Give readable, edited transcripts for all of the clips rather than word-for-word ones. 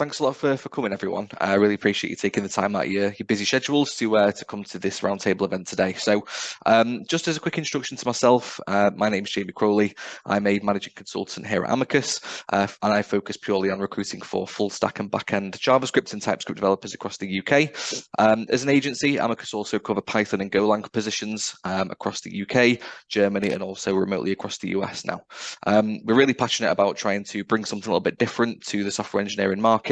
thanks a lot for coming, everyone. I really appreciate you taking the time out of your busy schedules to come to this roundtable event today. So just as a quick introduction to myself, my name is Jamie Crowley. I'm a managing consultant here at Amicus, and I focus purely on recruiting for full stack and back-end JavaScript and TypeScript developers across the UK. As an agency, Amicus also cover Python and Golang positions across the UK, Germany, and also remotely across the US now. We're really passionate about trying to bring something a little bit different to the software engineering market.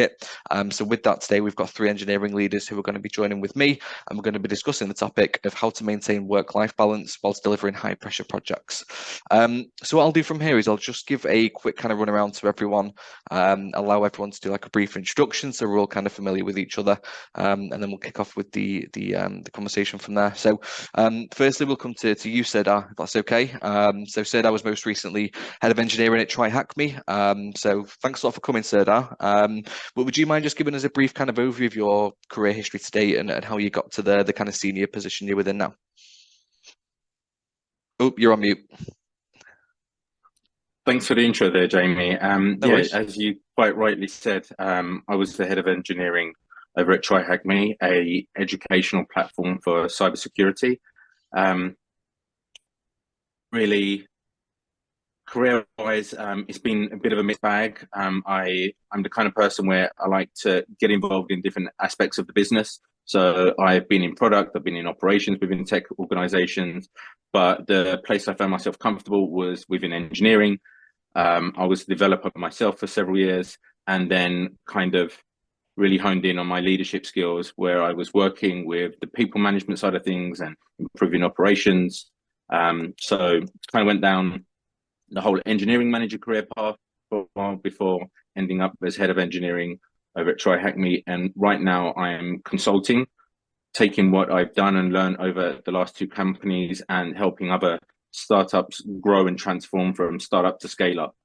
So with that, today we've got 3 engineering leaders who are going to be joining with me, and we're going to be discussing the topic of how to maintain work-life balance whilst delivering high-pressure projects. So what I'll do from here is I'll just give a quick kind of run around to everyone, allow everyone to do like a brief introduction so we're all kind of familiar with each other, and then we'll kick off with the conversation from there. So firstly, we'll come to you, Serdar, if that's okay. So Serdar was most recently head of engineering at TryHackMe. So thanks a lot for coming, Serdar. But would you mind just giving us a brief kind of overview of your career history to date and how you got to the kind of senior position you're within now? Oh, you're on mute. Thanks for the intro there, Jamie. No worries. As you quite rightly said, I was the head of engineering over at TryHackMe, a educational platform for cybersecurity. Really, career-wise, it's been a bit of a mixed bag. I'm the kind of person where I like to get involved in different aspects of the business. So I've been in product, I've been in operations within tech organizations, but the place I found myself comfortable was within engineering. I was a developer myself for several years, and then kind of really honed in on my leadership skills, where I was working with the people management side of things and improving operations. So kind of went down the whole engineering manager career path for a while before ending up as head of engineering over at TryHackMe. And right now I am consulting, taking what I've done and learned over the last 2 companies and helping other startups grow and transform from startup to scale up.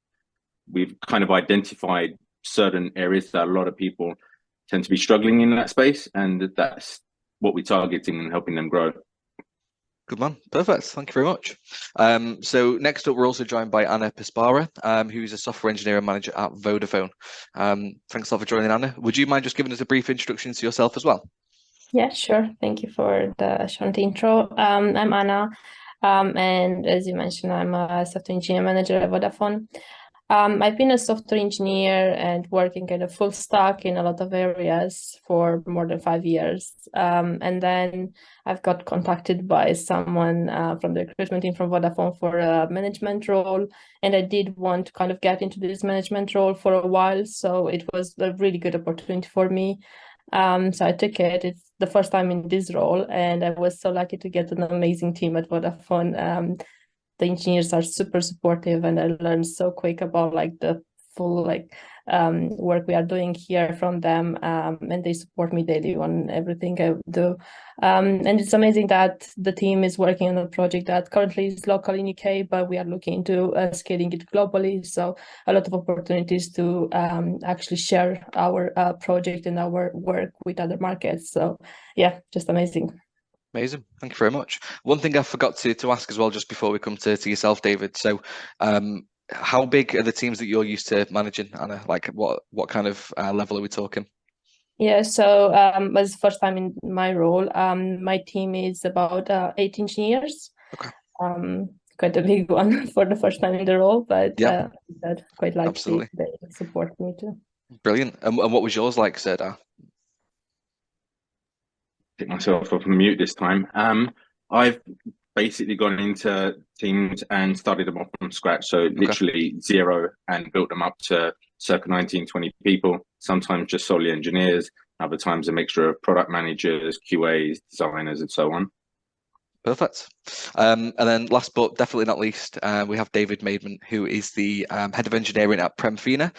We've kind of identified certain areas that a lot of people tend to be struggling in that space, and that's what we're targeting and helping them grow. Good man, perfect. Thank you very much. So next up, we're also joined by Anna Pasparan, who's a software engineer and manager at Vodaphone. Thanks a lot for joining, Anna. Would you mind just giving us a brief introduction to yourself as well? Yeah, sure. Thank you for the short intro. I'm Anna, and as you mentioned, I'm a software engineer manager at Vodaphone. I've been a software engineer and working kind of full stack in a lot of areas for more than 5 years. And then I've got contacted by someone from the recruitment team from Vodaphone for a management role. And I did want to kind of get into this management role for a while. So it was a really good opportunity for me. So I took it. It's the first time in this role, and I was so lucky to get an amazing team at Vodaphone. The engineers are super supportive, and I learned so quick about like the full work we are doing here from them, and they support me daily on everything I do. And it's amazing that the team is working on a project that currently is local in UK, but we are looking into scaling it globally. So a lot of opportunities to actually share our project and our work with other markets. So yeah, just amazing. Amazing. Thank you very much. One thing I forgot to ask as well, just before we come to yourself, David. So how big are the teams that you're used to managing, Anna? Like what kind of level are we talking? Yeah, so as the first time in my role, my team is about 8 engineers. Okay. Quite a big one for the first time in the role, but yeah, quite lucky. Absolutely. They support me too. Brilliant. And what was yours like, Serdar? Take myself off mute this time. I've basically gone into teams and started them off from scratch. So literally 0 and built them up to circa 19, 20 people, sometimes just solely engineers, other times a mixture of product managers, QAs, designers, and so on. Perfect. And then last but definitely not least, we have David Maidment, who is the head of engineering at PremFina.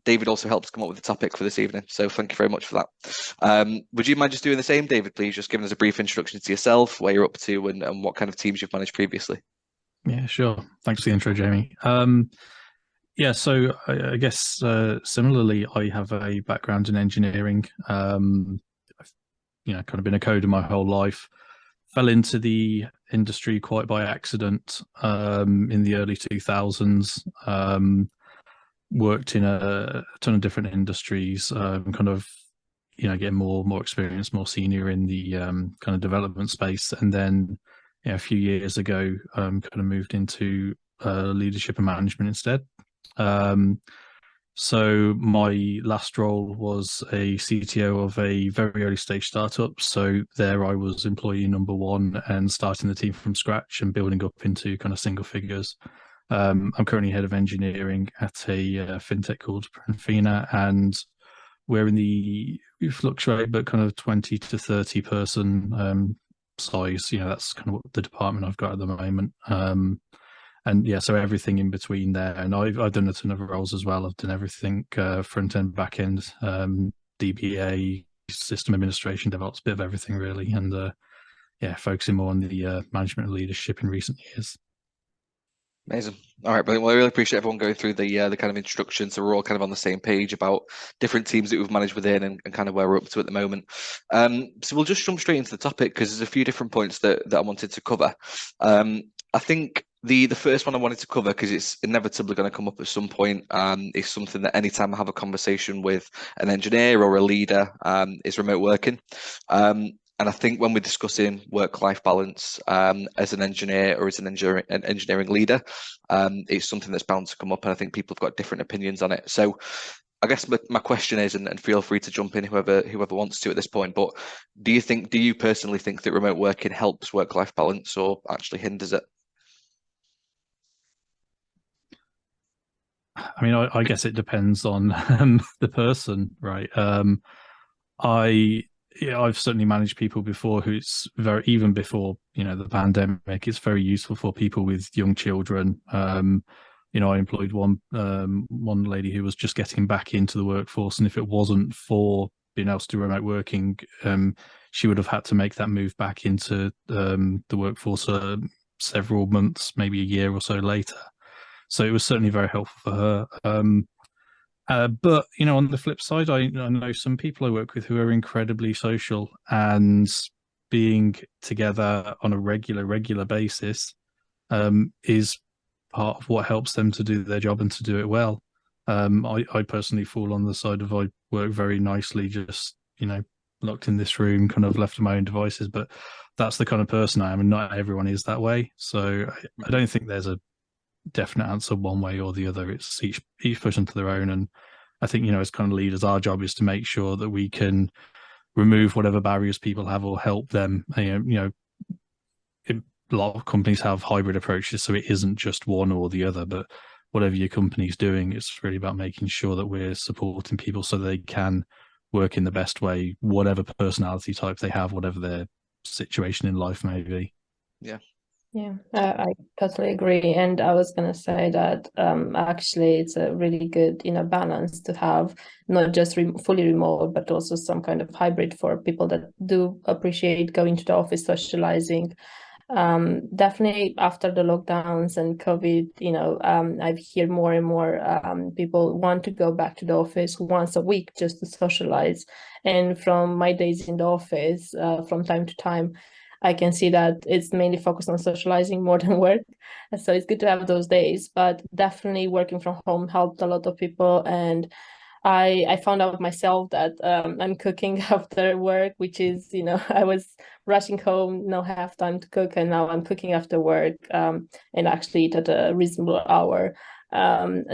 David also helps come up with the topic for this evening, so thank you very much for that. Would you mind just doing the same, David, please? Just giving us a brief introduction to yourself, where you're up to, and what kind of teams you've managed previously. Yeah, sure. Thanks for the intro, Jamie. Yeah, so I guess similarly, I have a background in engineering. I've kind of been a coder my whole life. Fell into the industry quite by accident in the early 2000s. worked in a ton of different industries, kind of, getting more experience, more senior in the kind of development space. And then a few years ago, kind of moved into leadership and management instead. So my last role was a CTO of a very early stage startup. So there I was employee number one and starting the team from scratch and building up into kind of single figures. I'm currently head of engineering at a fintech called PremFina, and we fluctuate, but kind of 20 to 30 person size. That's kind of what the department I've got at the moment. And yeah, so everything in between there. And I've done a ton of roles as well. I've done everything front end, back end, DBA, system administration, DevOps, bit of everything really. And focusing more on the management and leadership in recent years. Amazing. All right, brilliant. Well, I really appreciate everyone going through the kind of introduction, so we're all kind of on the same page about different teams that we've managed within and kind of where we're up to at the moment. So we'll just jump straight into the topic because there's a few different points that I wanted to cover. I think the first one I wanted to cover, because it's inevitably going to come up at some point, is something that anytime I have a conversation with an engineer or a leader, is remote working. And I think when we're discussing work-life balance as an engineer or as an engineering leader, it's something that's bound to come up, and I think people have got different opinions on it. So I guess my question is, and feel free to jump in whoever wants to at this point, but do you personally think that remote working helps work-life balance or actually hinders it? I mean, I guess it depends on the person, right? I've certainly managed people before who's even before, the pandemic, it's very useful for people with young children. I employed one lady who was just getting back into the workforce, and if it wasn't for being able to do remote working, she would have had to make that move back into the workforce several months, maybe a year or so later. So it was certainly very helpful for her. But on the flip side, I know some people I work with who are incredibly social, and being together on a regular basis is part of what helps them to do their job and to do it well. I personally fall on the side of I work very nicely, just locked in this room, kind of left to my own devices. But that's the kind of person I am, and not everyone is that way. So I don't think there's a definite answer one way or the other. It's each person to their own. And I think as kind of leaders, our job is to make sure that we can remove whatever barriers people have or help them. A lot of companies have hybrid approaches, so it isn't just one or the other, but whatever your company's doing, it's really about making sure that we're supporting people so they can work in the best way, whatever personality type they have, whatever their situation in life may be. Yeah, I totally agree. And I was going to say that actually it's a really good, balance to have not just fully remote, but also some kind of hybrid for people that do appreciate going to the office, socializing. Definitely after the lockdowns and COVID, I've heard more and more people want to go back to the office once a week just to socialize. And from my days in the office, from time to time, I can see that it's mainly focused on socializing more than work. So it's good to have those days, but definitely working from home helped a lot of people. And I found out myself that I'm cooking after work, which is, I was rushing home, no have time to cook, and now I'm cooking after work and actually eat at a reasonable hour.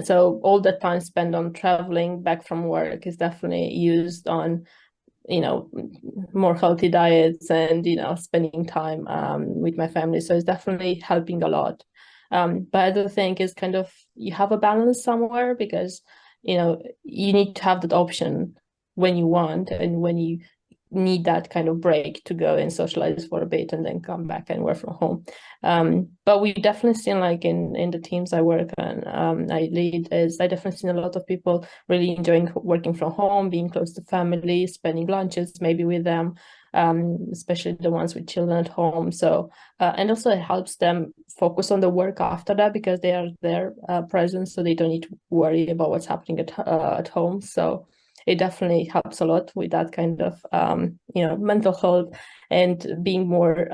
So all the time spent on traveling back from work is definitely used on more healthy diets and spending time with my family. So it's definitely helping a lot. But I do think is kind of you have a balance somewhere, because you need to have that option when you want and when you need that kind of break to go and socialize for a bit and then come back and work from home. But we definitely seen, like in the teams I work on, I lead, is I definitely seen a lot of people really enjoying working from home, being close to family, spending lunches maybe with them, especially the ones with children at home. So and also it helps them focus on the work after that, because they are there present, so they don't need to worry about what's happening at home. So it definitely helps a lot with that kind of mental health and being more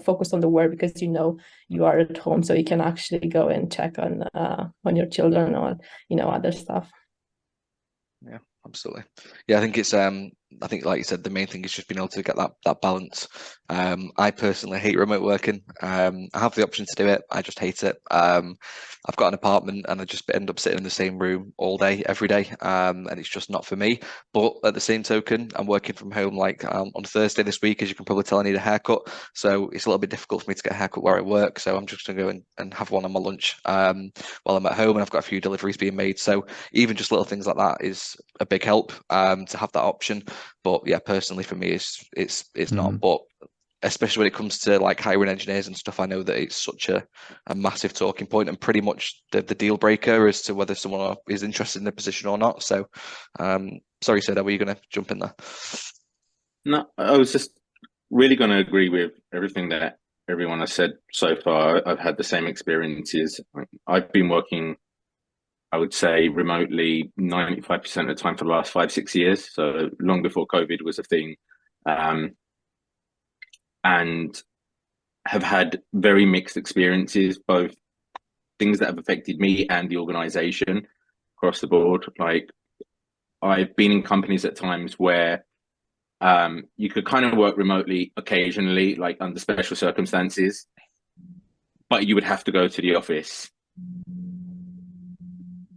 focus on the work because you are at home, so you can actually go and check on your children or other stuff. Yeah, absolutely. Yeah, I think it's I think, like you said, the main thing is just being able to get that balance. I personally hate remote working. I have the option to do it. I just hate it. I've got an apartment and I just end up sitting in the same room all day, every day, and it's just not for me. But at the same token, I'm working from home like on Thursday this week, as you can probably tell, I need a haircut. So it's a little bit difficult for me to get a haircut where I work. So I'm just going to go and have one on my lunch while I'm at home, and I've got a few deliveries being made. So even just little things like that is a big help to have that option. But yeah, personally for me, it's not. But especially when it comes to like hiring engineers and stuff, I know that it's such a massive talking point and pretty much the deal breaker as to whether someone is interested in the position or not. So, sorry, Serdar, were you going to jump in there? No, I was just really going to agree with everything that everyone has said so far. I've had the same experiences. I've been working, I would say, remotely 95% of the time for the last 5-6 years. So long before COVID was a thing. And have had very mixed experiences, both things that have affected me and the organization across the board. Like, I've been in companies at times where you could kind of work remotely occasionally, like under special circumstances, but you would have to go to the office.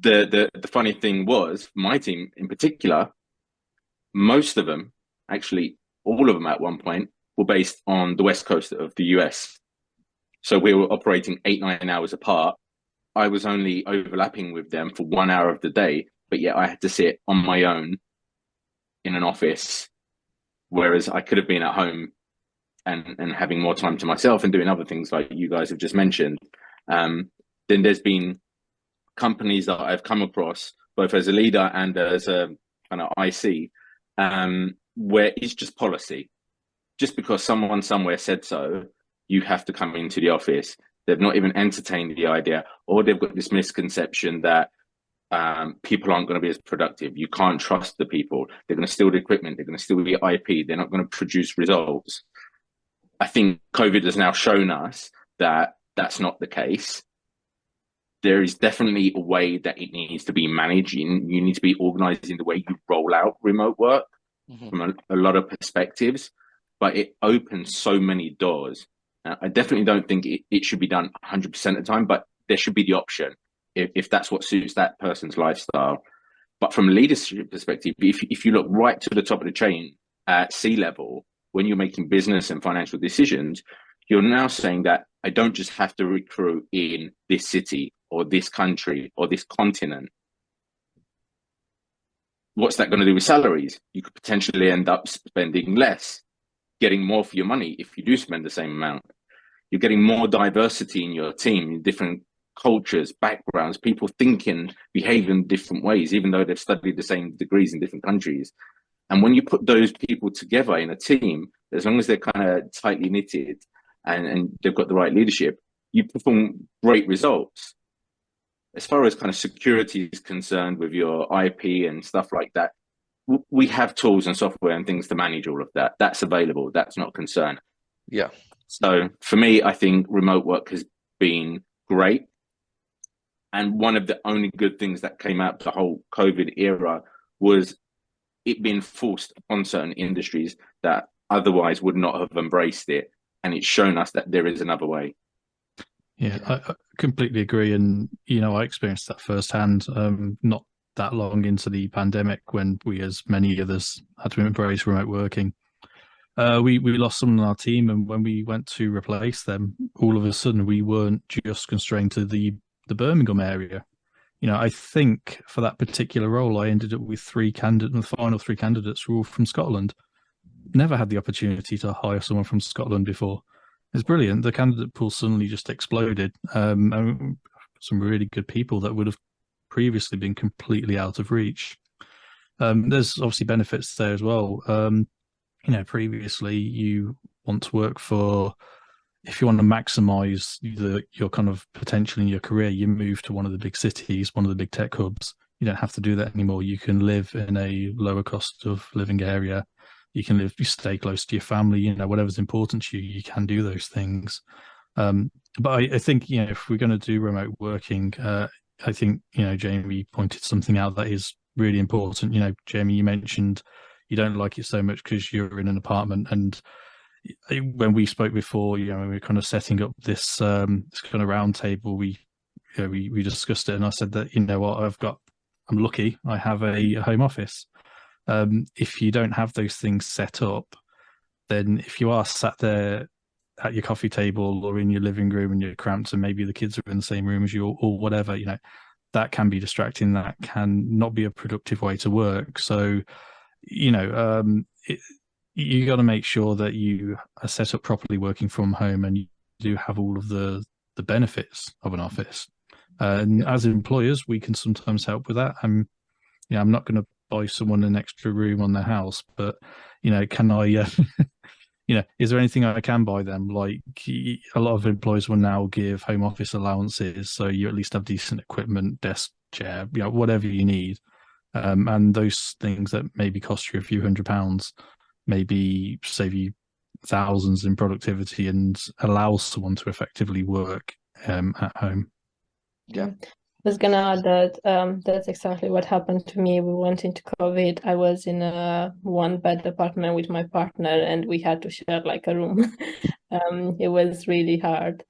The funny thing was, my team in particular, most of them, actually all of them at one point, were based on the West Coast of the US. So we were operating 8-9 hours apart. I was only overlapping with them for 1 hour of the day, but yet I had to sit on my own in an office, whereas I could have been at home and having more time to myself and doing other things like you guys have just mentioned. Then there's been companies that I've come across, both as a leader and as a kind of IC, where it's just policy. Just because someone somewhere said so, you have to come into the office. They've not even entertained the idea, or they've got this misconception that people aren't going to be as productive. You can't trust the people. They're going to steal the equipment. They're going to steal the IP. They're not going to produce results. I think COVID has now shown us that that's not the case. There is definitely a way that it needs to be managed. You need to be organized in the way you roll out remote work from a lot of perspectives. But it opens so many doors. I definitely don't think it should be done 100% of the time, but there should be the option if that's what suits that person's lifestyle. But from a leadership perspective, if you look right to the top of the chain at C-level, when you're making business and financial decisions, you're now saying that I don't just have to recruit in this city or this country or this continent. What's that going to do with salaries? You could potentially end up spending less, getting more for your money if you do spend the same amount. You're getting more diversity in your team, different cultures, backgrounds, people thinking, behaving different ways, even though they've studied the same degrees in different countries. And when you put those people together in a team, as long as they're kind of tightly knitted and they've got the right leadership, you perform great results. As far as kind of security is concerned with your IP and stuff like that, we have tools and software and things to manage all of that. That's available. That's not a concern. Yeah. So for me, I think remote work has been great. And one of the only good things that came out of the whole COVID era was it being forced on certain industries that otherwise would not have embraced it. And it's shown us that there is another way. Yeah, I completely agree. And, I experienced that firsthand, not that long into the pandemic when we, as many others, had to embrace remote working. We lost someone on our team, and when we went to replace them, all of a sudden we weren't just constrained to the Birmingham area. I think for that particular role, I ended up with 3 candidates, and the final 3 candidates were all from Scotland. Never had the opportunity to hire someone from Scotland before. It's brilliant. The candidate pool suddenly just exploded. And some really good people that would have previously been completely out of reach. There's obviously benefits there as well. Previously you want to work for, if you want to maximize your kind of potential in your career, you move to one of the big cities, one of the big tech hubs. You don't have to do that anymore. You can live in a lower cost of living area. you stay close to your family, you know, whatever's important to you, you can do those things. But I think, you know, if we're going to do remote working, I think, you know, Jamie pointed something out that is really important. You know, Jamie, you mentioned you don't like it so much because you're in an apartment. And when we spoke before, you know, when we were kind of setting up this this kind of round table, we discussed it, and I said that, you know what, I'm lucky, I have a home office. If you don't have those things set up, then if you are sat there at your coffee table or in your living room and you're cramped and maybe the kids are in the same room as you or whatever, you know, that can be distracting. That can not be a productive way to work. So, you know, you got to make sure that you are set up properly working from home and you do have all of the benefits of an office. And as employers, we can sometimes help with that. I'm not going to buy someone an extra room on their house, but, you know, can I, you know, is there anything I can buy them? Like, a lot of employers will now give home office allowances, so you at least have decent equipment, desk, chair, you know, whatever you need. And those things that maybe cost you a few £100 maybe save you thousands in productivity and allow someone to effectively work at home. Yeah. I was gonna add that that's exactly what happened to me. We went into COVID. I was in a one-bed apartment with my partner, and we had to share like a room. It was really hard.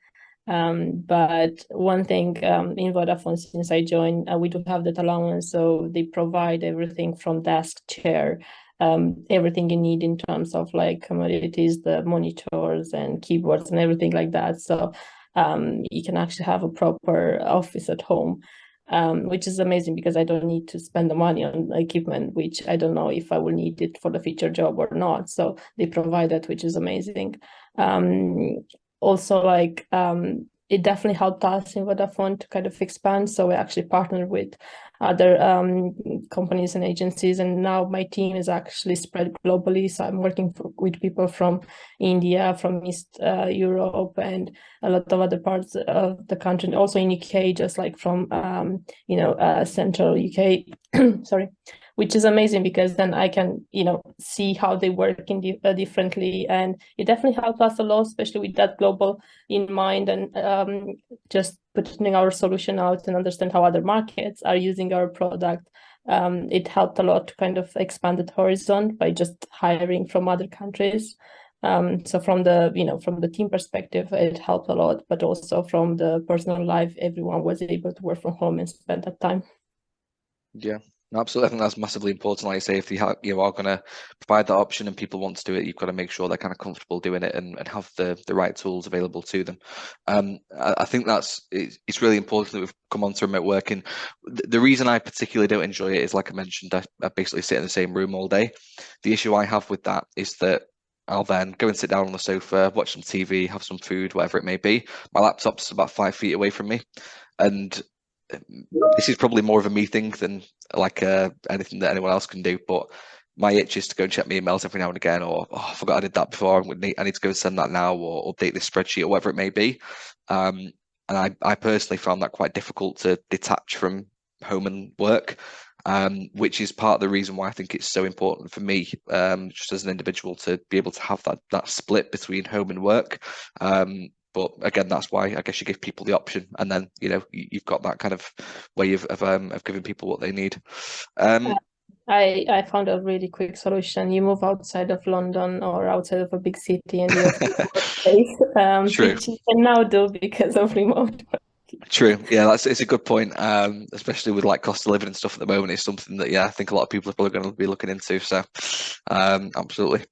But one thing in Vodafone, since I joined, we do have that allowance, so they provide everything from desk, chair, everything you need in terms of like commodities, the monitors and keyboards and everything like that. So you can actually have a proper office at home, which is amazing because I don't need to spend the money on equipment, which I don't know if I will need it for the future job or not. So they provide that, which is amazing. Also, like, it definitely helped us in Vodafone to kind of expand. So we actually partnered with other companies and agencies, and now my team is actually spread globally. So I'm working with people from India, from East Europe, and a lot of other parts of the country, and also in UK, just like from central UK. Sorry. Which is amazing because then I can, you know, see how they work in differently, and it definitely helped us a lot, especially with that global in mind, and just putting our solution out and understand how other markets are using our product. It helped a lot to kind of expand the horizon by just hiring from other countries. So from the team perspective, it helped a lot, but also from the personal life, everyone was able to work from home and spend that time. Yeah. Absolutely, I think that's massively important. Like I say, if you are going to provide that option and people want to do it, you've got to make sure they're kind of comfortable doing it and have the right tools available to them. I think it's really important that we've come on to remote working. The reason I particularly don't enjoy it is, like I mentioned, I basically sit in the same room all day. The issue I have with that is that I'll then go and sit down on the sofa, watch some TV, have some food, whatever it may be. My laptop's about 5 feet away from me, and this is probably more of a me thing than like anything that anyone else can do, but my itch is to go and check my emails every now and again, or I forgot I did that before, I need to go and send that now, or update this spreadsheet, or whatever it may be. And I personally found that quite difficult to detach from home and work, which is part of the reason why I think it's so important for me, just as an individual, to be able to have that split between home and work. But again, that's why I guess you give people the option, and then you've got that kind of way of giving people what they need. I found a really quick solution. You move outside of London or outside of a big city, and you have workspace, which you can now do because of remote work. True. Yeah, it's a good point. Especially with like cost of living and stuff at the moment, it's something that I think a lot of people are probably going to be looking into. So, absolutely.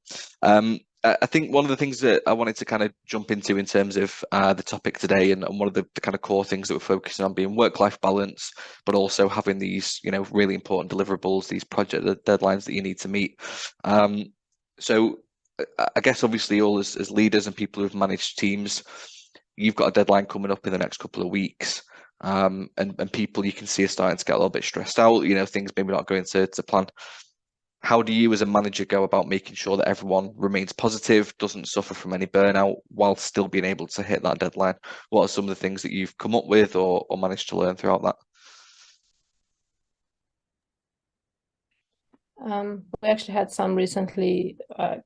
I think one of the things that I wanted to kind of jump into in terms of the topic today, and one of the kind of core things that we're focusing on, being work-life balance, but also having these, really important deliverables, these project deadlines that you need to meet. So I guess obviously all as leaders and people who've managed teams, you've got a deadline coming up in the next couple of weeks. And people you can see are starting to get a little bit stressed out, things maybe not going to plan. How do you as a manager go about making sure that everyone remains positive, doesn't suffer from any burnout, while still being able to hit that deadline? What are some of the things that you've come up with or managed to learn throughout that? We actually had some recently, a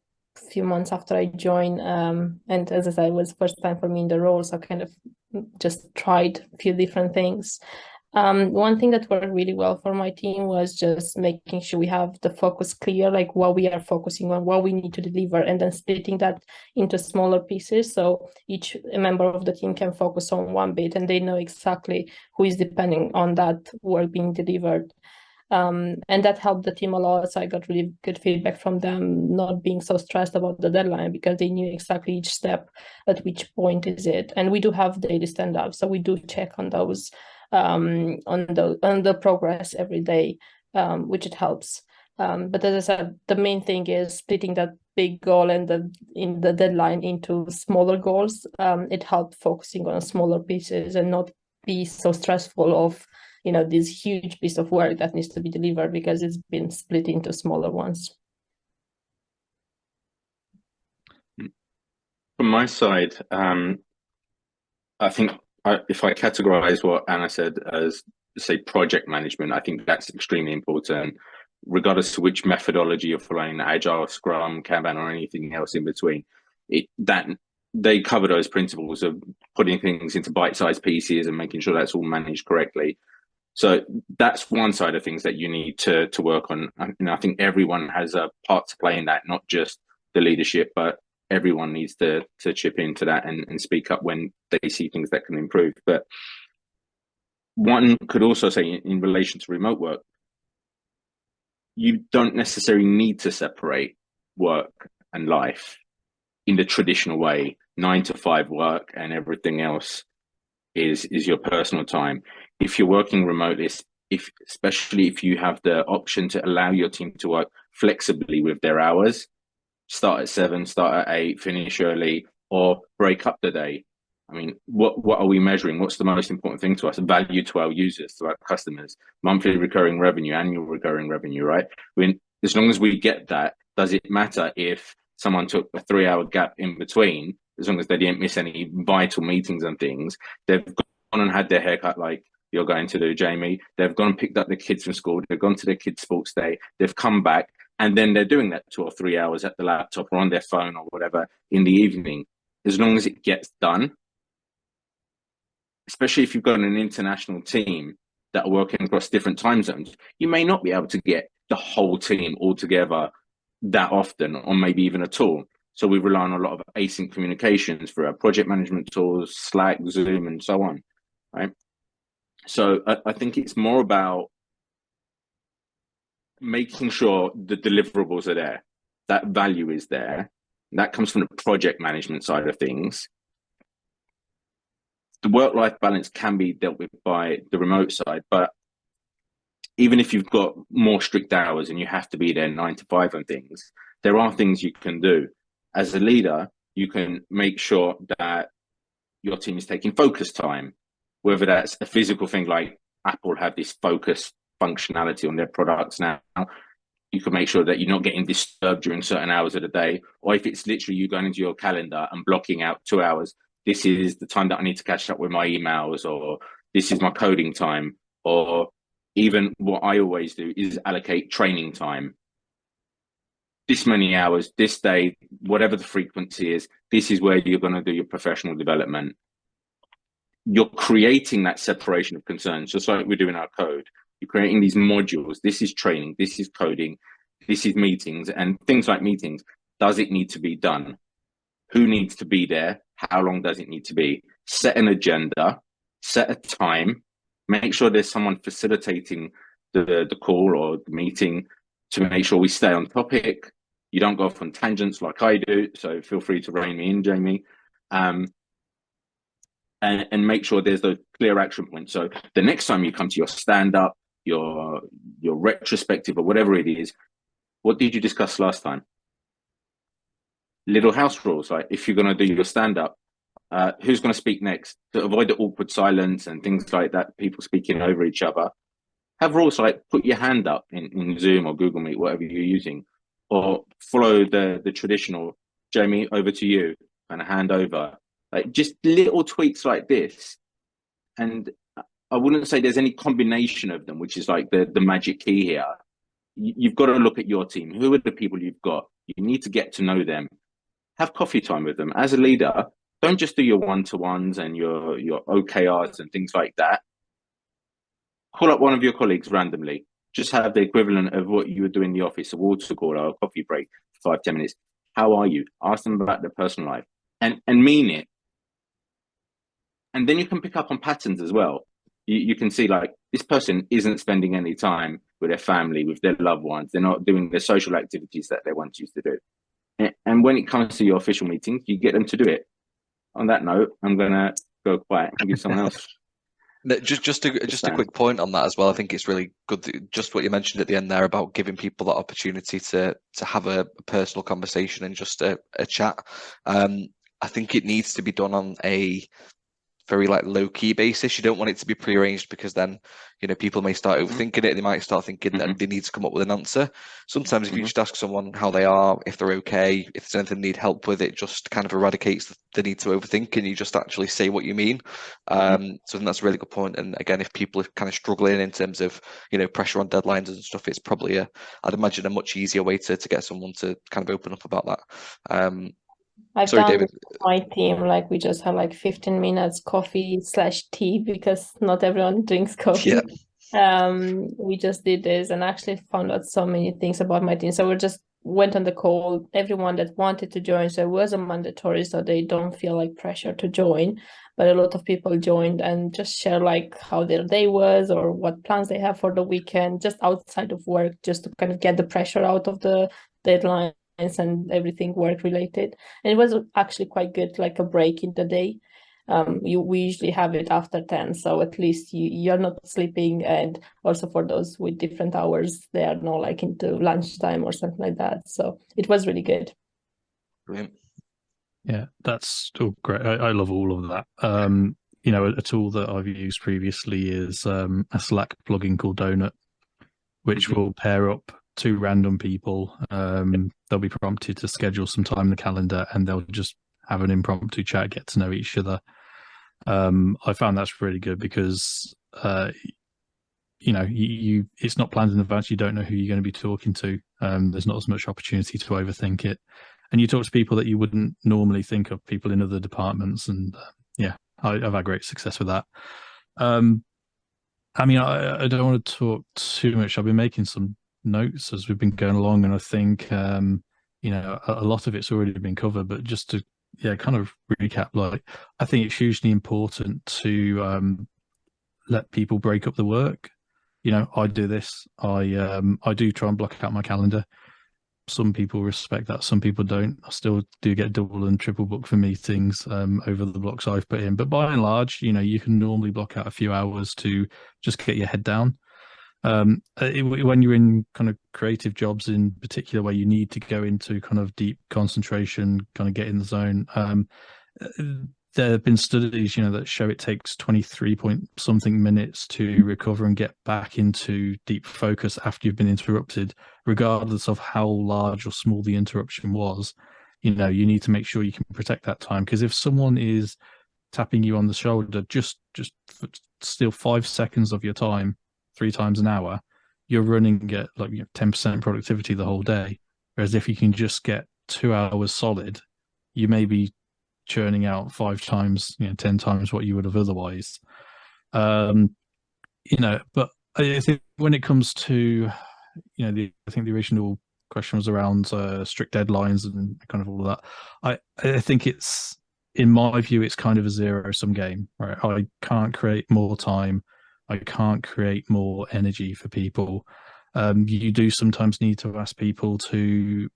few months after I joined, and as I said, it was first time for me in the role, so I kind of just tried a few different things. One thing that worked really well for my team was just making sure we have the focus clear, like what we are focusing on, what we need to deliver, and then splitting that into smaller pieces. So each member of the team can focus on one bit and they know exactly who is depending on that work being delivered. And that helped the team a lot. So I got really good feedback from them, not being so stressed about the deadline because they knew exactly each step at which point is it. And we do have daily stand-ups, so we do check on those, on the progress every day, which it helps. But as I said, the main thing is splitting that big goal and the deadline into smaller goals. It helped focusing on smaller pieces and not be so stressful of, you know, this huge piece of work that needs to be delivered because it's been split into smaller ones. From my side, I think if I categorize what Anna said as, say, project management, I think that's extremely important, regardless of which methodology you're following, Agile, Scrum, Kanban, or anything else in between. That they cover those principles of putting things into bite-sized pieces and making sure that's all managed correctly. So that's one side of things that you need to work on. And I think everyone has a part to play in that, not just the leadership, but everyone needs to chip into that and speak up when they see things that can improve. But one could also say in relation to remote work, you don't necessarily need to separate work and life in the traditional way, 9 to 5 work and everything else is your personal time. If you're working remotely, especially if you have the option to allow your team to work flexibly with their hours, start at 7, start at 8, finish early, or break up the day. I mean, what are we measuring? What's the most important thing to us? Value to our users, to our customers, monthly recurring revenue, annual recurring revenue, right? As long as we get that, does it matter if someone took a 3-hour gap in between, as long as they didn't miss any vital meetings and things? They've gone and had their haircut like you're going to do, Jamie. They've gone and picked up the kids from school. They've gone to their kids' sports day. They've come back. And then they're doing that 2 or 3 hours at the laptop or on their phone or whatever in the evening. As long as it gets done, especially if you've got an international team that are working across different time zones, you may not be able to get the whole team all together that often, or maybe even at all. So we rely on a lot of async communications through our project management tools, Slack, Zoom, and so on, right? So I think it's more about making sure the deliverables are there, that value is there. That comes from the project management side of things. The work-life balance can be dealt with by the remote side, but even if you've got more strict hours and you have to be there 9 to 5 and things, there are things you can do. As a leader, you can make sure that your team is taking focus time, whether that's a physical thing like Apple have this focus functionality on their products now. You can make sure that you're not getting disturbed during certain hours of the day, or if it's literally you going into your calendar and blocking out 2 hours, this is the time that I need to catch up with my emails, or this is my coding time, or even what I always do is allocate training time. This many hours, this day, whatever the frequency is, this is where you're going to do your professional development. You're creating that separation of concerns, just like we do in our code. You're creating these modules. This is training, this is coding, this is meetings, and things like meetings. Does it need to be done? Who needs to be there? How long does it need to be? Set an agenda, set a time, make sure there's someone facilitating the call or the meeting to make sure we stay on topic. You don't go off on tangents like I do, so feel free to rein me in, Jamie. And make sure there's those clear action points. So the next time you come to your stand-up, your retrospective, or whatever it is, what did you discuss last time? Little house rules, like if you're going to do your stand-up, who's going to speak next? To avoid the awkward silence and things like that, people speaking over each other. Have rules like put your hand up in Zoom or Google Meet, whatever you're using, or follow the traditional, Jamie, over to you, and a hand over. Like just little tweaks like this. And I wouldn't say there's any combination of them, which is like the magic key here. you've got to look at your team. Who are the people you've got? You need to get to know them. Have coffee time with them. As a leader, don't just do your one-to-ones and your OKRs and things like that. Call up one of your colleagues randomly. Just have the equivalent of what you would do in the office, a water call or a coffee break for 5-10 minutes. How are you? Ask them about their personal life and mean it. And then you can pick up on patterns as well. You can see, like, this person isn't spending any time with their family, with their loved ones. They're not doing the social activities that they once used to do. And when it comes to your official meetings, you get them to do it. On that note, I'm going to go quiet and give someone else. Just a quick point on that as well. I think it's really good, just what you mentioned at the end there about giving people that opportunity to have a personal conversation and just a chat. I think it needs to be done on a very like low-key basis. You don't want it to be prearranged, because then, you know, people may start overthinking it. They might start thinking that they need to come up with an answer. Sometimes if you just ask someone how they are, if they're okay, if there's anything they need help with, it just kind of eradicates the need to overthink, and you just actually say what you mean. So I think that's a really good point. And again, if people are kind of struggling in terms of, you know, pressure on deadlines and stuff, it's probably I'd imagine a much easier way to get someone to kind of open up about that. Sorry, done David. with my team, like we just have like 15 minutes coffee/tea, because not everyone drinks coffee. We just did this and actually found out so many things about my team. So we just went on the call, everyone that wanted to join. So it wasn't mandatory, so they don't feel like pressure to join. But a lot of people joined and just share like how their day was or what plans they have for the weekend, just outside of work, just to kind of get the pressure out of the deadline and everything work related. And it was actually quite good, like a break in the day. We usually have it after 10, so at least you're not sleeping, and also for those with different hours, they are not like into lunchtime or something like that. So it was really good. Brilliant. Yeah, that's all great. I love all of that. You know, a tool that I've used previously is a Slack plugin called Donut, which will pair up two random people. They'll be prompted to schedule some time in the calendar, and they'll just have an impromptu chat, get to know each other. I found that's really good because you know, it's not planned in advance. You don't know who you're going to be talking to. There's not as much opportunity to overthink it, and you talk to people that you wouldn't normally think of, people in other departments, and yeah, I've had great success with that. I mean, I don't want to talk too much. I've been making some notes as we've been going along, and I think you know, a lot of it's already been covered, but just to kind of recap, like, I think it's hugely important to let people break up the work. You know, I do this. I do try and block out my calendar. Some people respect that, some people don't. I still do get double and triple booked for meetings over the blocks I've put in, but by and large, you know, you can normally block out a few hours to just get your head down. When you're in kind of creative jobs in particular, where you need to go into kind of deep concentration, kind of get in the zone, there have been studies, you know, that show it takes 23 point something minutes to recover and get back into deep focus after you've been interrupted, regardless of how large or small the interruption was. You know, you need to make sure you can protect that time, because if someone is tapping you on the shoulder, just steal 5 seconds of your time 3 times an hour, you're running at like 10% productivity the whole day. Whereas if you can just get 2 hours solid, you may be churning out 5 times, 10 times what you would have otherwise. You know, but I think when it comes to, I think the original question was around strict deadlines and kind of all of that. I think it's, in my view, it's kind of a zero-sum game, right? I can't create more time. I can't create more energy for people. You do sometimes need to ask people to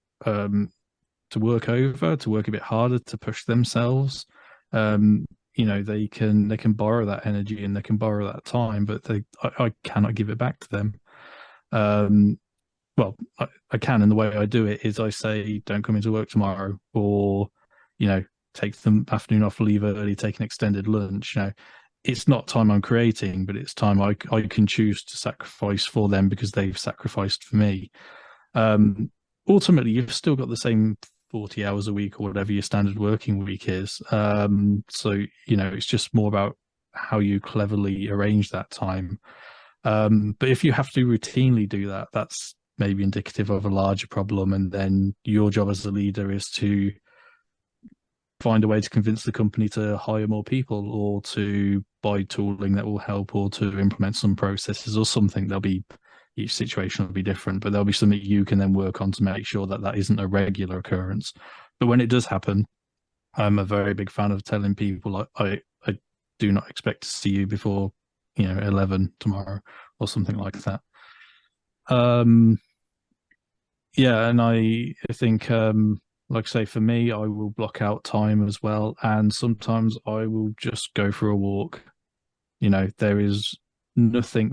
work over, to work a bit harder, to push themselves. They can borrow that energy and they can borrow that time, but I cannot give it back to them. Well, I can, and the way I do it is I say, don't come into work tomorrow, or, take the afternoon off, leave early, take an extended lunch. It's not time I'm creating, but it's time I can choose to sacrifice for them because they've sacrificed for me. Ultimately, you've still got the same 40 hours a week or whatever your standard working week is. So, it's just more about how you cleverly arrange that time. But if you have to routinely do that, that's maybe indicative of a larger problem, and then your job as a leader is to find a way to convince the company to hire more people, or to buy tooling that will help, or to implement some processes or something. Each situation will be different, but there'll be something you can then work on to make sure that that isn't a regular occurrence. But when it does happen, I'm a very big fan of telling people I do not expect to see you before 11 tomorrow or something like that. Yeah, and I think like I say, for me, I will block out time as well, and sometimes I will just go for a walk. There is nothing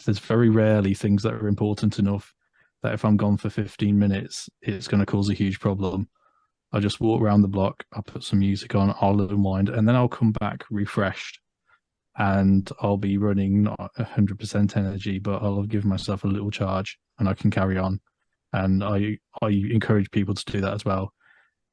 there's very rarely things that are important enough that if I'm gone for 15 minutes, it's going to cause a huge problem. I just walk around the block, I'll put some music on, I'll unwind, and then I'll come back refreshed, and I'll be running not 100% energy, but I'll give myself a little charge and I can carry on. And I encourage people to do that as well.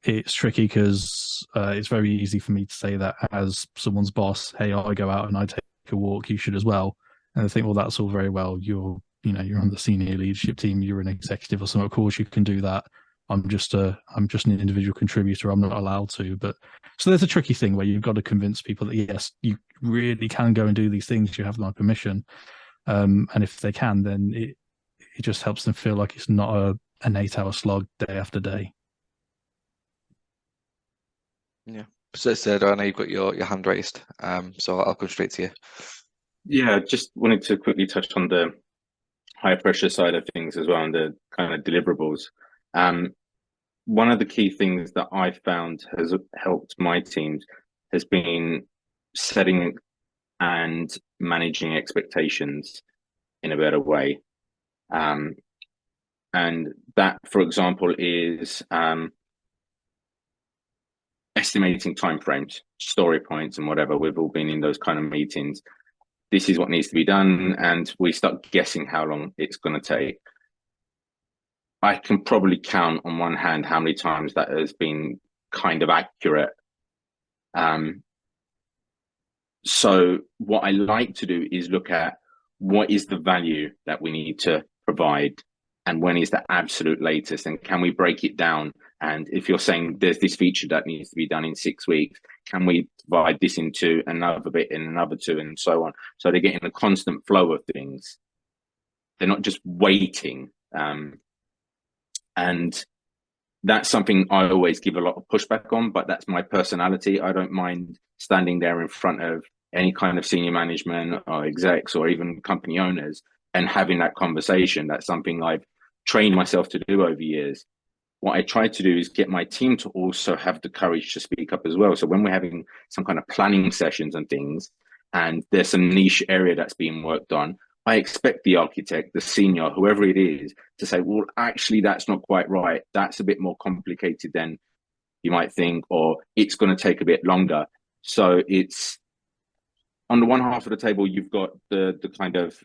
It's tricky because it's very easy for me to say that as someone's boss. Hey, I go out and I take a walk, you should as well. And I think, well, that's all very well. You're on the senior leadership team, you're an executive or something. Of course you can do that. I'm just an individual contributor. I'm not allowed to. But so there's a tricky thing where you've got to convince people that yes, you really can go and do these things. You have my permission. And if they can, then it just helps them feel like it's not an 8-hour slog day after day. Yeah. So Serdar, I know you've got your hand raised, so I'll go straight to you. Yeah, just wanted to quickly touch on the high pressure side of things as well, and the kind of deliverables. One of the key things that I found has helped my teams has been setting and managing expectations in a better way. And that, for example, is estimating timeframes, story points, and whatever. We've all been in those kind of meetings. This is what needs to be done, and we start guessing how long it's going to take. I can probably count on one hand how many times that has been kind of accurate. So what I like to do is look at what is the value that we need to provide, and when is the absolute latest, and can we break it down? And if you're saying there's this feature that needs to be done in 6 weeks, can we divide this into another bit in another 2, and so on? So they're getting a constant flow of things. They're not just waiting. And that's something I always give a lot of pushback on, but that's my personality. I don't mind standing there in front of any kind of senior management or execs or even company owners and having that conversation. That's something I've trained myself to do over years. What I try to do is get my team to also have the courage to speak up as well. So when we're having some kind of planning sessions and things, and there's some niche area that's being worked on, I expect the architect, the senior, whoever it is, to say, well, actually, that's not quite right. That's a bit more complicated than you might think, or it's going to take a bit longer. So it's on the one half of the table, you've got the kind of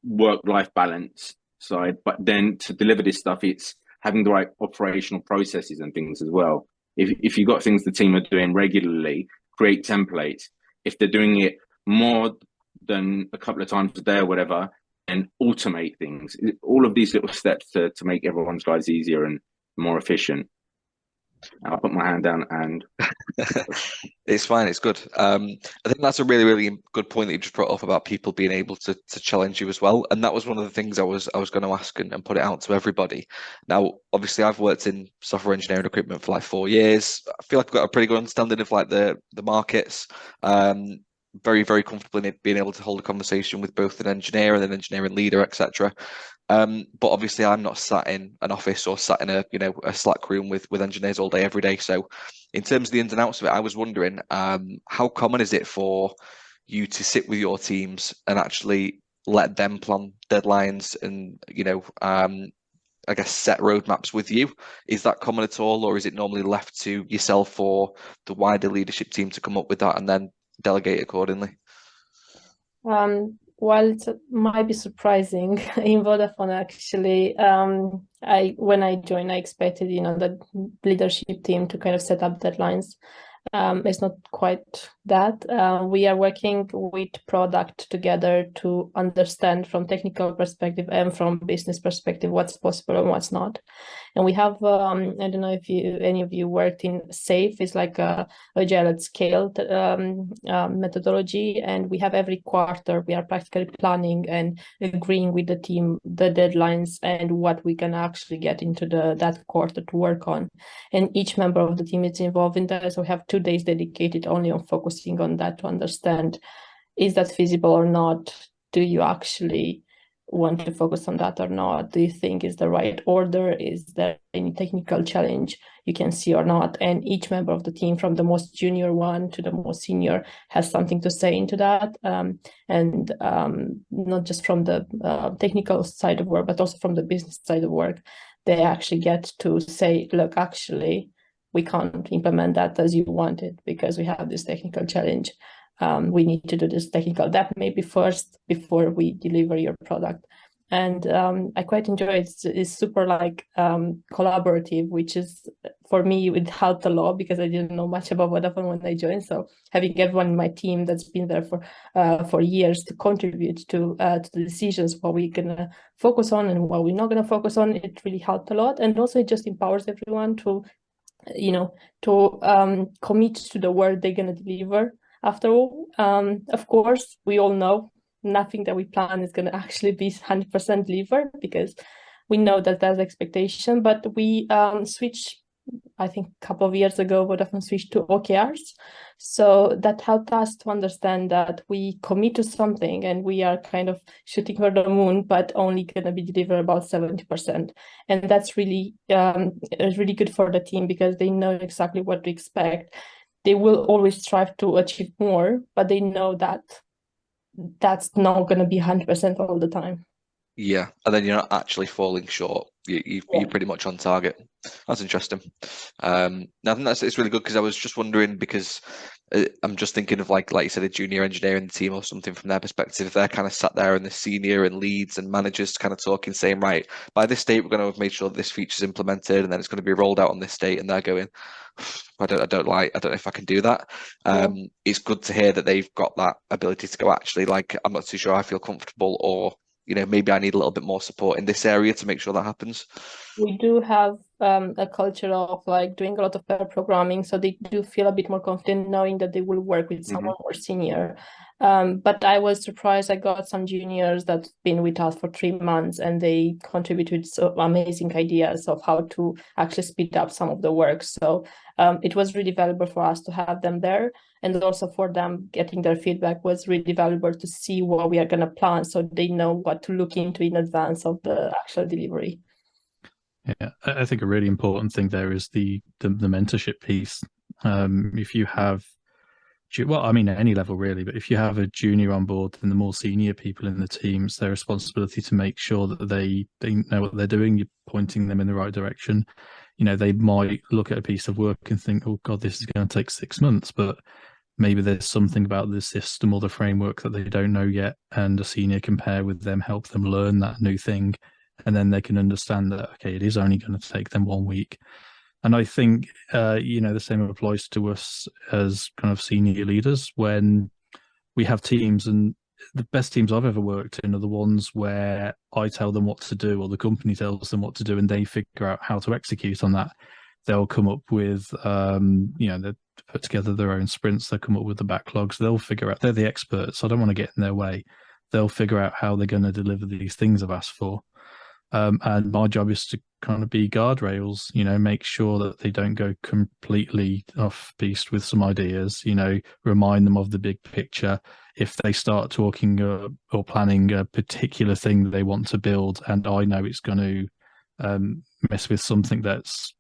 work-life balance side, but then to deliver this stuff, it's having the right operational processes and things as well. If you've got things the team are doing regularly, create templates. If they're doing it more than a couple of times a day or whatever, and automate things. All of these little steps to make everyone's lives easier and more efficient. I'll put my hand down and it's fine, it's good. I think that's a really, really good point that you just brought up about people being able to challenge you as well. And that was one of the things I was going to ask and put it out to everybody. Now, obviously, I've worked in software engineering recruitment for like 4 years. I feel like I've got a pretty good understanding of like the markets. Very, very comfortable in being able to hold a conversation with both an engineer and an engineering leader, etc. But obviously, I'm not sat in an office or sat in a Slack room with engineers all day, every day. So, in terms of the ins and outs of it, I was wondering, how common is it for you to sit with your teams and actually let them plan deadlines and I guess set roadmaps with you? Is that common at all, or is it normally left to yourself or the wider leadership team to come up with that and then delegate accordingly? Well, it might be surprising in Vodafone actually. When I joined, I expected the leadership team to kind of set up deadlines. It's not quite that. We are working with product together to understand from technical perspective and from business perspective what's possible and what's not. And we have, I don't know if any of you worked in SAFe, it's like a agile at scale methodology. And we have every quarter, we are practically planning and agreeing with the team, the deadlines and what we can actually get into that quarter to work on. And each member of the team is involved in that. So we have 2 days dedicated only on focusing on that to understand, is that feasible or not? Do you actually want to focus on that or not? Do you think is the right order? Is there any technical challenge you can see or not? And each member of the team, from the most junior one to the most senior, has something to say into that. And not just from the technical side of work, but also from the business side of work. They actually get to say, look, actually, we can't implement that as you wanted because we have this technical challenge. We need to do this technical depth maybe first before we deliver your product. And I quite enjoy it. It's super like collaborative, which is, for me, it helped a lot because I didn't know much about Vodaphone when I joined. So having everyone in my team that's been there for years to contribute to the decisions, what we're gonna focus on and what we're not gonna focus on, it really helped a lot. And also it just empowers everyone to, commit to the work they're gonna deliver. After all, of course, we all know nothing that we plan is going to actually be 100% delivered because we know that there's expectation. But we switched, I think, a couple of years ago, Vodafone switched to OKRs. So that helped us to understand that we commit to something and we are kind of shooting for the moon, but only going to be delivered about 70%. And that's really good for the team because they know exactly what to expect. They will always strive to achieve more, but they know that that's not going to be 100% all the time. Yeah, and then you're not actually falling short. You're pretty much on target. That's interesting. I think it's really good because I was just wondering, because I'm just thinking of like you said, a junior engineer in the team or something from their perspective. If they're kind of sat there and the senior and leads and managers kind of talking, saying, right, by this date we're going to have made sure that this feature is implemented, and then it's going to be rolled out on this date, and they're going, I don't know if I can do that. It's good to hear that they've got that ability to go, actually, like, I'm not too sure I feel comfortable, or maybe I need a little bit more support in this area to make sure that happens. We do have a culture of like doing a lot of pair programming, so they do feel a bit more confident knowing that they will work with someone more senior. But I was surprised. I got some juniors that's been with us for 3 months, and they contributed so amazing ideas of how to actually speed up some of the work. So it was really valuable for us to have them there, and also for them getting their feedback was really valuable to see what we are going to plan, so they know what to look into in advance of the actual delivery. Yeah, I think a really important thing there is the mentorship piece. If you have, well, I mean, at any level really, but if you have a junior on board, then the more senior people in the team, it's their responsibility to make sure that they know what they're doing. You're pointing them in the right direction. They might look at a piece of work and think, oh God, this is going to take 6 months, but maybe there's something about the system or the framework that they don't know yet, and a senior can pair with them, help them learn that new thing. And then they can understand that, okay, it is only going to take them 1 week. And I think, the same applies to us as kind of senior leaders. When we have teams, and the best teams I've ever worked in are the ones where I tell them what to do, or the company tells them what to do, and they figure out how to execute on that. They'll come up with, they put together their own sprints. They'll come up with the backlogs. They'll figure out, they're the experts. I don't want to get in their way. They'll figure out how they're going to deliver these things I've asked for. And my job is to kind of be guardrails, make sure that they don't go completely off beast with some ideas, remind them of the big picture. If they start talking or planning a particular thing that they want to build, and I know it's going to mess with something that's,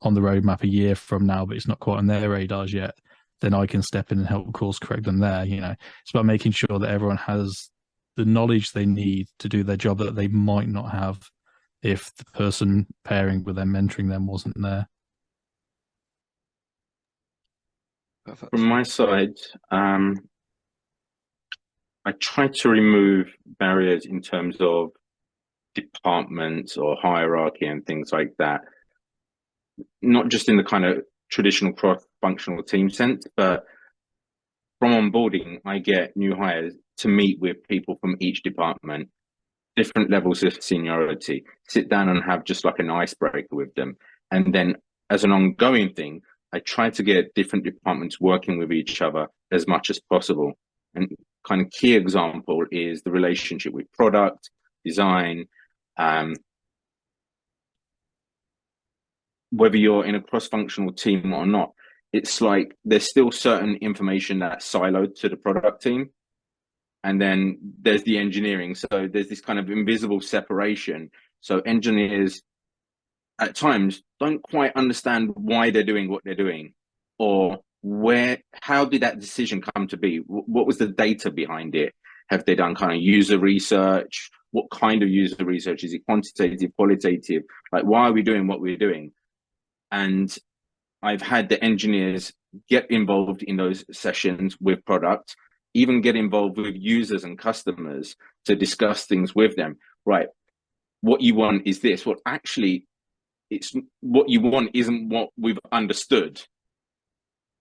on the roadmap a year from now, but it's not quite on their radars yet, then I can step in and help course correct them there. It's about making sure that everyone has the knowledge they need to do their job that they might not have if the person pairing with them, mentoring them, wasn't there. Perfect. From my side, I try to remove barriers in terms of departments or hierarchy and things like that. Not just in the kind of traditional cross-functional team sense, but from onboarding, I get new hires to meet with people from each department, different levels of seniority, sit down and have just like an icebreaker with them. And then as an ongoing thing, I try to get different departments working with each other as much as possible. And kind of key example is the relationship with product, design, whether you're in a cross-functional team or not, it's like there's still certain information that's siloed to the product team. And then there's the engineering. So there's this kind of invisible separation. So engineers at times don't quite understand why they're doing what they're doing, or how did that decision come to be? What was the data behind it? Have they done kind of user research? What kind of user research? Is it quantitative, qualitative? Like, why are we doing what we're doing? And I've had the engineers get involved in those sessions with product, even get involved with users and customers to discuss things with them. Right, what you want is this. Well, actually, it's what you want isn't what we've understood.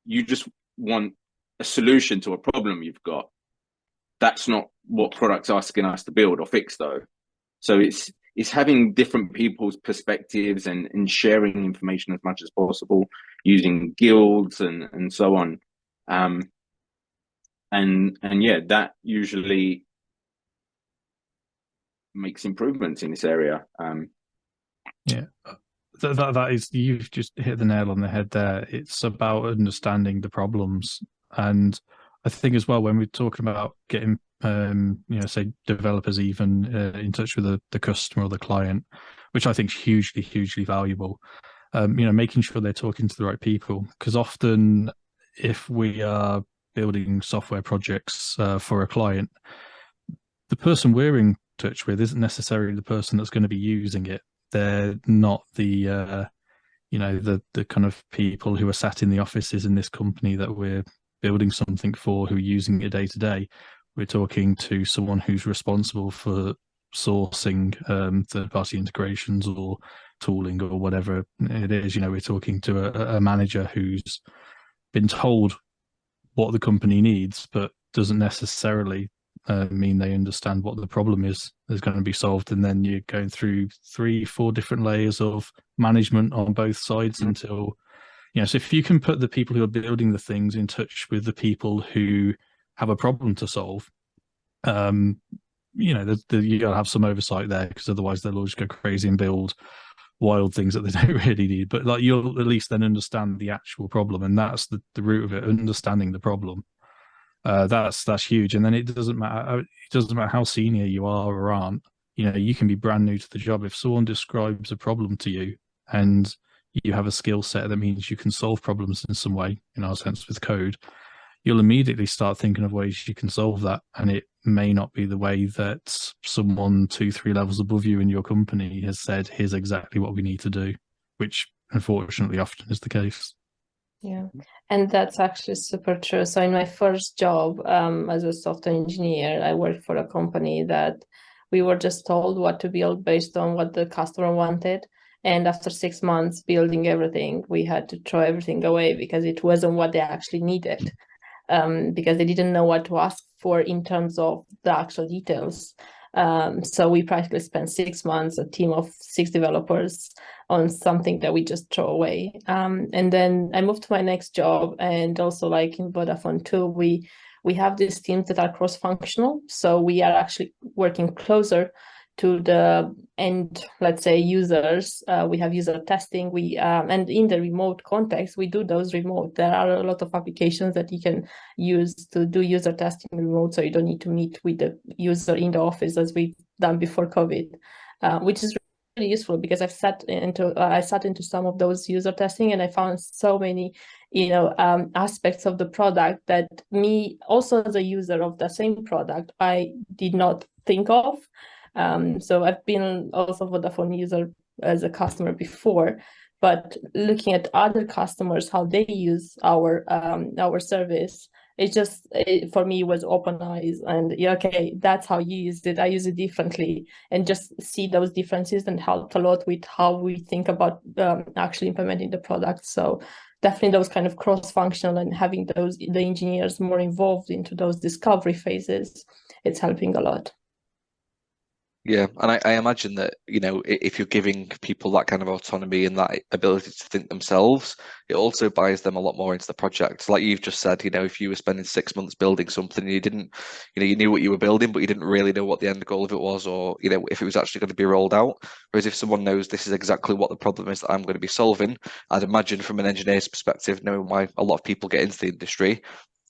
You just want a solution to a problem you've got. That's not what product's asking us to build or fix, though. So it's having different people's perspectives and sharing information as much as possible, using guilds and so on. And yeah, that usually makes improvements in this area. Yeah, that is, you've just hit the nail on the head there. It's about understanding the problems, and I think as well, when we're talking about getting say developers even in touch with the customer or the client, which I think is hugely valuable. Making sure they're talking to the right people, because often if we are building software projects for a client, the person we're in touch with isn't necessarily the person that's going to be using it. They're not the the kind of people who are sat in the offices in this company that we're building something for, who are using it day to day. We're talking to someone who's responsible for sourcing third-party integrations or tooling or whatever it is. We're talking to a manager who's been told what the company needs, but doesn't necessarily mean they understand what the problem is going to be solved. And then you're going through 3-4 different layers of management on both sides until, so if you can put the people who are building the things in touch with the people who have a problem to solve, you gotta have some oversight there, because otherwise they'll all just go crazy and build wild things that they don't really need. But like, you'll at least then understand the actual problem, and that's the root of it, understanding the problem. That's huge. And then it doesn't matter how senior you are or aren't. You can be brand new to the job. If someone describes a problem to you and you have a skill set that means you can solve problems in some way, in our sense with code, you'll immediately start thinking of ways you can solve that. And it may not be the way that someone 2-3 levels above you in your company has said, here's exactly what we need to do, which unfortunately often is the case. Yeah, and that's actually super true. So in my first job as a software engineer, I worked for a company that we were just told what to build based on what the customer wanted. And after 6 months building everything, we had to throw everything away because it wasn't what they actually needed, because they didn't know what to ask for in terms of the actual details. So we practically spent 6 months, a team of 6 developers, on something that we just throw away. And then I moved to my next job, and also like in Vodafone too, we have these teams that are cross-functional. So we are actually working closer to the end, let's say, users. We have user testing. And in the remote context, we do those remote. There are a lot of applications that you can use to do user testing remote, so you don't need to meet with the user in the office as we've done before COVID, which is really useful, because I sat into some of those user testing, and I found so many aspects of the product that me also as a user of the same product I did not think of. So I've been also Vodafone user as a customer before, but looking at other customers, how they use our service, for me was open eyes, and okay, that's how you use it, I use it differently, and just see those differences and helped a lot with how we think about actually implementing the product. So definitely those kind of cross-functional and having the engineers more involved into those discovery phases, it's helping a lot. Yeah, and I imagine that, you know, if you're giving people that kind of autonomy and that ability to think themselves, it also buys them a lot more into the project. Like you've just said, you know, if you were spending 6 months building something, you didn't, you know, you knew what you were building, but you didn't really know what the end goal of it was, or, you know, if it was actually going to be rolled out. Whereas if someone knows this is exactly what the problem is that I'm going to be solving, I'd imagine from an engineer's perspective, knowing why a lot of people get into the industry,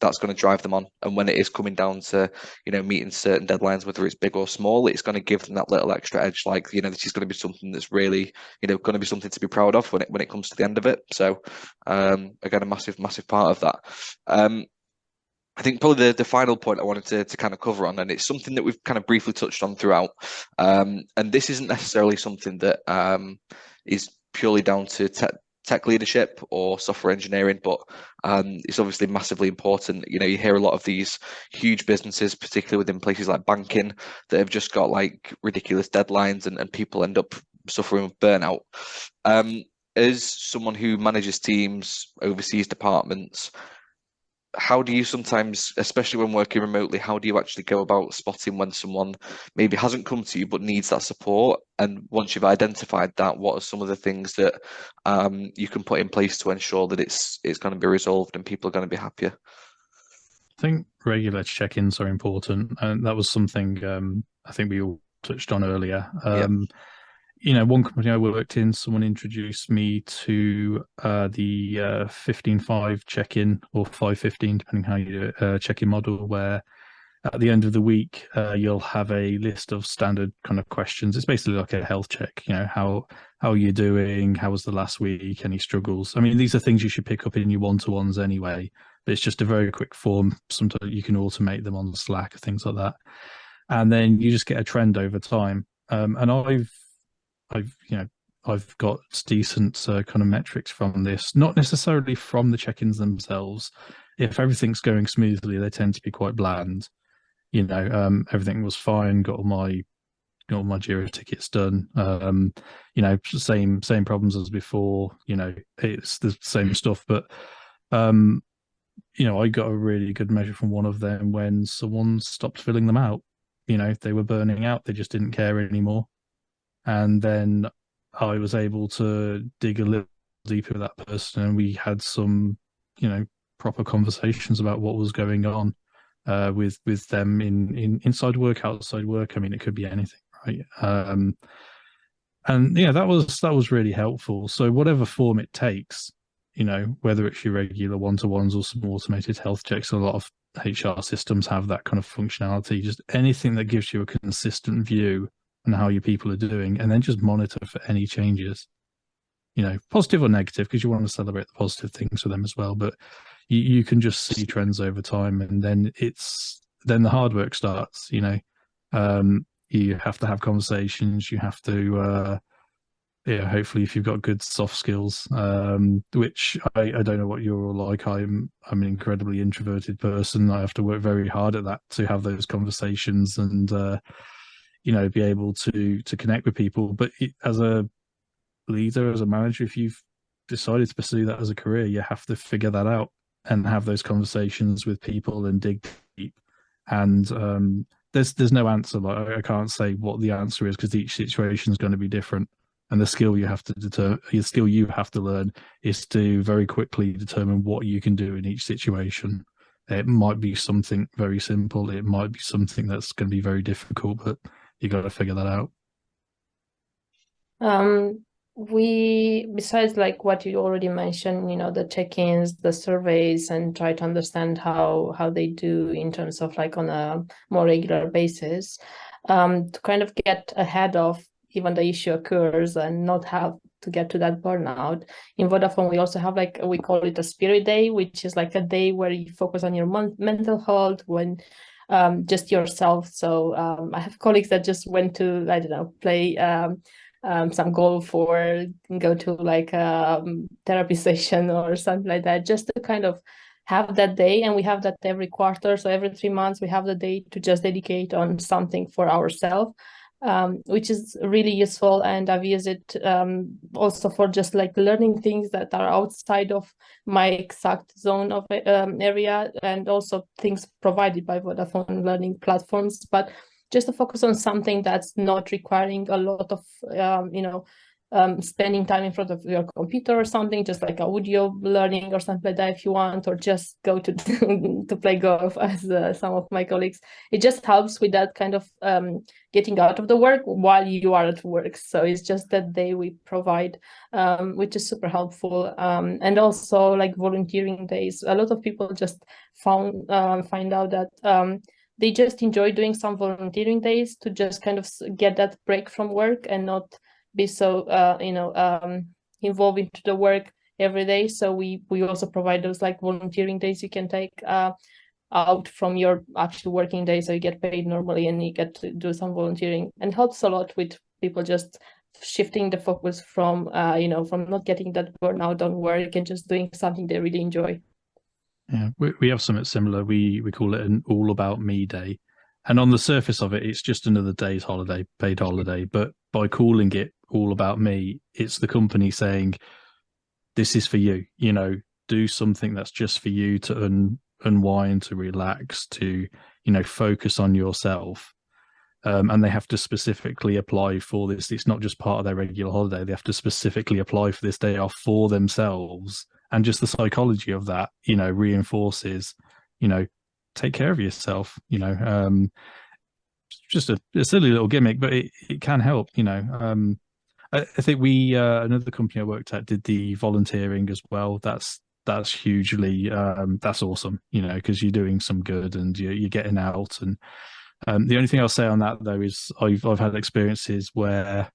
that's going to drive them on. And when it is coming down to, you know, meeting certain deadlines, whether it's big or small, it's going to give them that little extra edge. Like, you know, this is going to be something that's really, you know, going to be something to be proud of when it comes to the end of it. So, again, a massive part of that. I think probably the final point I wanted to kind of cover on, and it's something that we've kind of briefly touched on throughout, and this isn't necessarily something that is purely down to tech leadership or software engineering, but it's obviously massively important. You know, you hear a lot of these huge businesses, particularly within places like banking, that have just got like ridiculous deadlines and people end up suffering with burnout. As someone who manages teams, oversees departments, how do you sometimes, especially when working remotely, how do you actually go about spotting when someone maybe hasn't come to you but needs that support? And once you've identified that, what are some of the things that you can put in place to ensure that it's going to be resolved and people are going to be happier? I think regular check-ins are important, and that was something I think we all touched on earlier. You know, one company I worked in, someone introduced me to the 15-5 check-in, or 5-15, depending how you do it, check-in model, where at the end of the week, you'll have a list of standard kind of questions. It's basically like a health check. You know, how are you doing? How was the last week? Any struggles? I mean, these are things you should pick up in your one-to-ones anyway, but it's just a very quick form. Sometimes you can automate them on Slack, things like that. And then you just get a trend over time. And I've got decent kind of metrics from this, not necessarily from the check-ins themselves. If everything's going smoothly, they tend to be quite bland. You know, everything was fine. Got all my Jira tickets done. You know, same problems as before. You know, it's the same stuff. But you know, I got a really good measure from one of them when someone stopped filling them out. You know, they were burning out. They just didn't care anymore. And then I was able to dig a little deeper with that person, and we had some, you know, proper conversations about what was going on with them in inside work, outside work. I mean, it could be anything, right? And yeah, that was really helpful. So whatever form it takes, you know, whether it's your regular one-to-ones or some automated health checks, a lot of HR systems have that kind of functionality. Just anything that gives you a consistent view and how your people are doing, and then just monitor for any changes, you know, positive or negative, because you want to celebrate the positive things for them as well. But you can just see trends over time, and then the hard work starts. You know, you have to have conversations. You have to, hopefully, if you've got good soft skills, which I don't know what you're all like. I'm an incredibly introverted person. I have to work very hard at that to have those conversations and you know, be able to connect with people. But as a leader, as a manager, if you've decided to pursue that as a career, you have to figure that out and have those conversations with people and dig deep. And there's no answer. Like, I can't say what the answer is, because each situation is going to be different. And the skill you have to learn is to very quickly determine what you can do in each situation. It might be something very simple. It might be something that's going to be very difficult, but you got to figure that out. We, besides like what you already mentioned, you know, the check-ins, the surveys, and try to understand how they do in terms of like on a more regular basis, to kind of get ahead of even the issue occurs and not have to get to that burnout. In Vodafone, we also have like, we call it a spirit day, which is like a day where you focus on your mental health, when just yourself. So I have colleagues that just went to, I don't know, play some golf or go to like a therapy session or something like that, just to kind of have that day. And we have that every quarter. So every 3 months, we have the day to just dedicate on something for ourselves. which is really useful. And I've used it also for just like learning things that are outside of my exact zone of area, and also things provided by Vodafone learning platforms, but just to focus on something that's not requiring a lot of, spending time in front of your computer or something, just like audio learning or something like that if you want, or just go to to play golf, as some of my colleagues. It just helps with that kind of getting out of the work while you are at work. So it's just that day we provide, which is super helpful. And also like volunteering days. A lot of people just find out that they just enjoy doing some volunteering days to just kind of get that break from work and not be so involved into the work every day. So we also provide those like volunteering days you can take out from your actual working day, so you get paid normally and you get to do some volunteering, and helps a lot with people just shifting the focus from from not getting that burnout on work and just doing something they really enjoy. Yeah, we have something similar. We call it an all about me day. And on the surface of it, it's just another day's holiday, paid holiday. But by calling it all about me, it's the company saying, this is for you, do something that's just for you to unwind, to relax, to, focus on yourself. And they have to specifically apply for this. It's not just part of their regular holiday. They have to specifically apply for this day off for themselves. And just the psychology of that, reinforces, take care of yourself, just a silly little gimmick, but it can help, I think another company I worked at did the volunteering as well. That's hugely, that's awesome, because you're doing some good and you're getting out. And the only thing I'll say on that though is I've had experiences where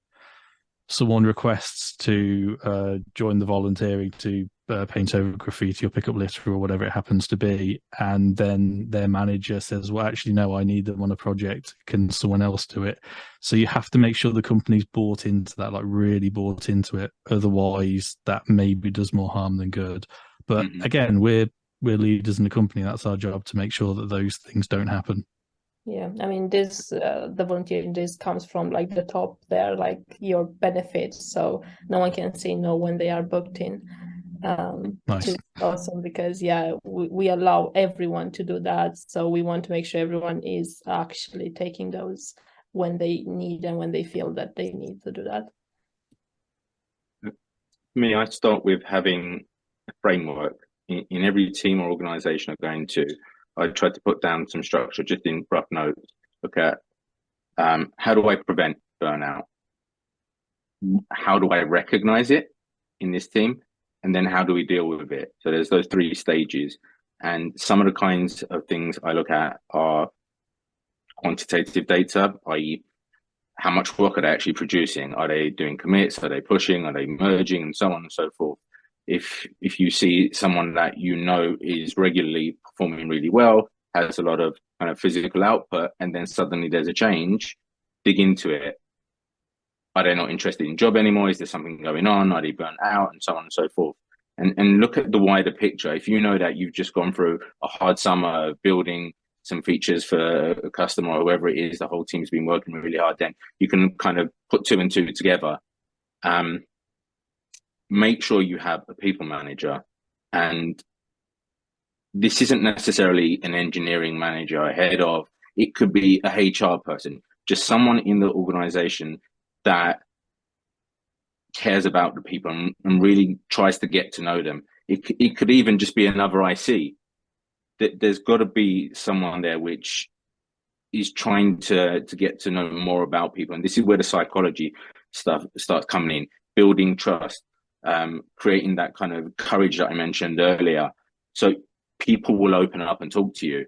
someone requests to join the volunteering to paint over graffiti or pick up litter or whatever it happens to be, and then their manager says, well, actually no, I need them on a project, can someone else do it? So you have to make sure the company's bought into that, like really bought into it, otherwise that maybe does more harm than good. But again, we're leaders in the company, that's our job, to make sure that those things don't happen. Yeah, I mean, this the volunteering days comes from like the top there, like your benefits, so no one can say no when they are booked in. Nice. Which is awesome, because we allow everyone to do that, so we want to make sure everyone is actually taking those when they need and when they feel that they need to do that. Me, I start with having a framework in every team or organization I'm going to. I try to put down some structure just in rough notes. Look at how do I prevent burnout? How do I recognize it in this team? And then how do we deal with it? So there's those 3 stages. And some of the kinds of things I look at are quantitative data, i.e. how much work are they actually producing? Are they doing commits? Are they pushing? Are they merging? And so on and so forth. If you see someone that is regularly performing really well, has a lot of kind of physical output, and then suddenly there's a change, dig into it. Are they not interested in job anymore? Is there something going on? Are they burnt out? And so on and so forth. And look at the wider picture. If you know that you've just gone through a hard summer building some features for a customer or whoever it is, the whole team's been working really hard, then you can kind of put 2 and 2 together. Make sure you have a people manager, and this isn't necessarily an engineering manager, a head of, it could be a HR person, just someone in the organization that cares about the people and really tries to get to know them. It could even just be another IC. There's got to be someone there which is trying to get to know more about people. And this is where the psychology stuff starts coming in, building trust, creating that kind of courage that I mentioned earlier. So people will open up and talk to you.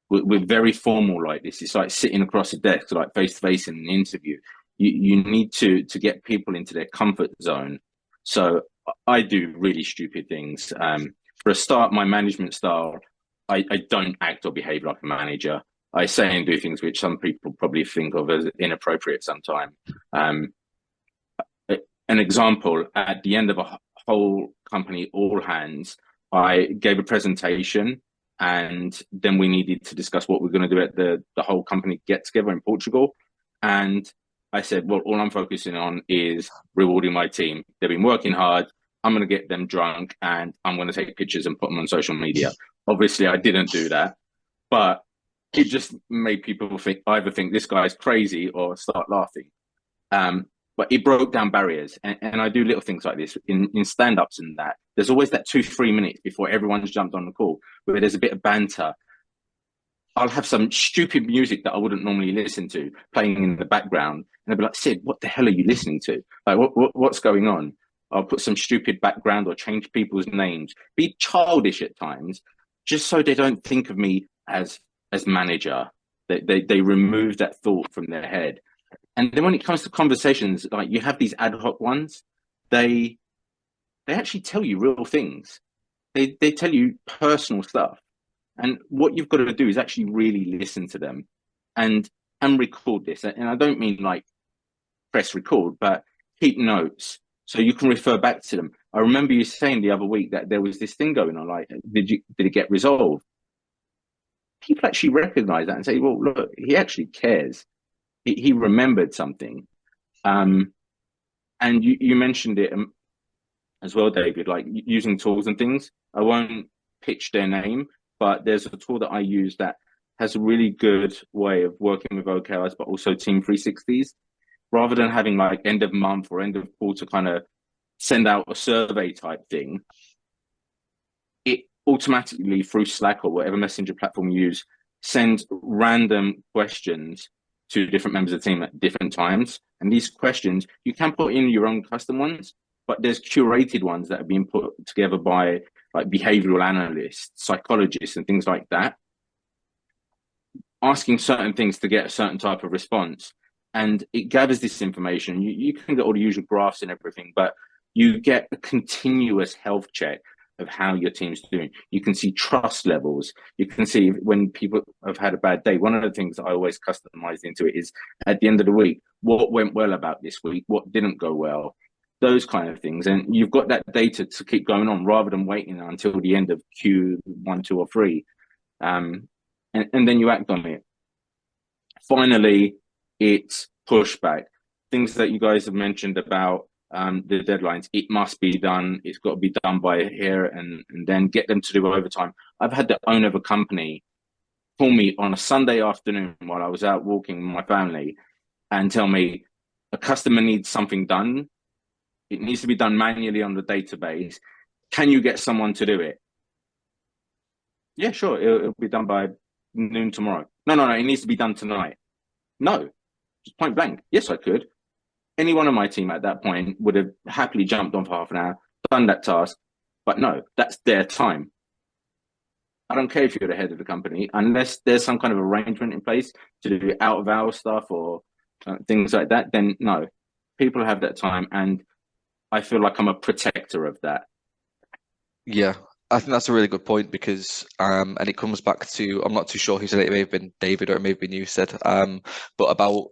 We're very formal like this. It's like sitting across a desk, like face to face in an interview. You need to get people into their comfort zone. So I do really stupid things. For a start, my management style, I don't act or behave like a manager. I say and do things which some people probably think of as inappropriate sometimes. An example, at the end of a whole company all hands, I gave a presentation, and then we needed to discuss what we're going to do at the whole company get together in Portugal. And I said, well, all I'm focusing on is rewarding my team. They've been working hard. I'm going to get them drunk and I'm going to take pictures and put them on social media. Obviously, I didn't do that, but it just made people either think this guy's crazy or start laughing. But it broke down barriers. And I do little things like this in stand-ups and that. There's always that 2-3 minutes before everyone's jumped on the call where there's a bit of banter. I'll have some stupid music that I wouldn't normally listen to playing in the background. And they'll be like, Sid, what the hell are you listening to? Like, what's going on? I'll put some stupid background or change people's names, be childish at times, just so they don't think of me as manager. They remove that thought from their head. And then when it comes to conversations, like you have these ad hoc ones, they actually tell you real things. They tell you personal stuff. And what you've got to do is actually really listen to them and record this. And I don't mean like press record, but keep notes so you can refer back to them. I remember you saying the other week that there was this thing going on, like, did it get resolved? People actually recognize that and say, well, look, he actually cares. He remembered something. And you mentioned it as well, David, like using tools and things. I won't pitch their name, but there's a tool that I use that has a really good way of working with OKRs, but also Team 360s. Rather than having like end of month or end of quarter kind of send out a survey type thing, it automatically through Slack or whatever messenger platform you use, sends random questions to different members of the team at different times. And these questions, you can put in your own custom ones, but there's curated ones that have been put together by like behavioral analysts, psychologists, and things like that, asking certain things to get a certain type of response. And it gathers this information. You can get all the usual graphs and everything, but you get a continuous health check of how your team's doing. You can see trust levels. You can see when people have had a bad day. One of the things that I always customize into it is at the end of the week, what went well about this week? What didn't go well? Those kind of things. And you've got that data to keep going on rather than waiting until the end of Q1, 2, or 3. And then you act on it. Finally, it's pushback. Things that you guys have mentioned about the deadlines. It must be done. It's got to be done by here and then get them to do overtime. I've had the owner of a company call me on a Sunday afternoon while I was out walking with my family and tell me a customer needs something done. It needs to be done manually on the database. Can you get someone to do it? Yeah, sure. It'll be done by noon tomorrow. No. It needs to be done tonight. No, just point blank. Yes, I could. Any one of my team at that point would have happily jumped on for half an hour, done that task. But no, that's their time. I don't care if you're the head of the company, unless there's some kind of arrangement in place to do out of hour stuff or things like that, then no, people have that time. And I feel like I'm a protector of that. Yeah, I think that's a really good point because, and it comes back to, I'm not too sure who said it, it may have been David or it may have been you said, but about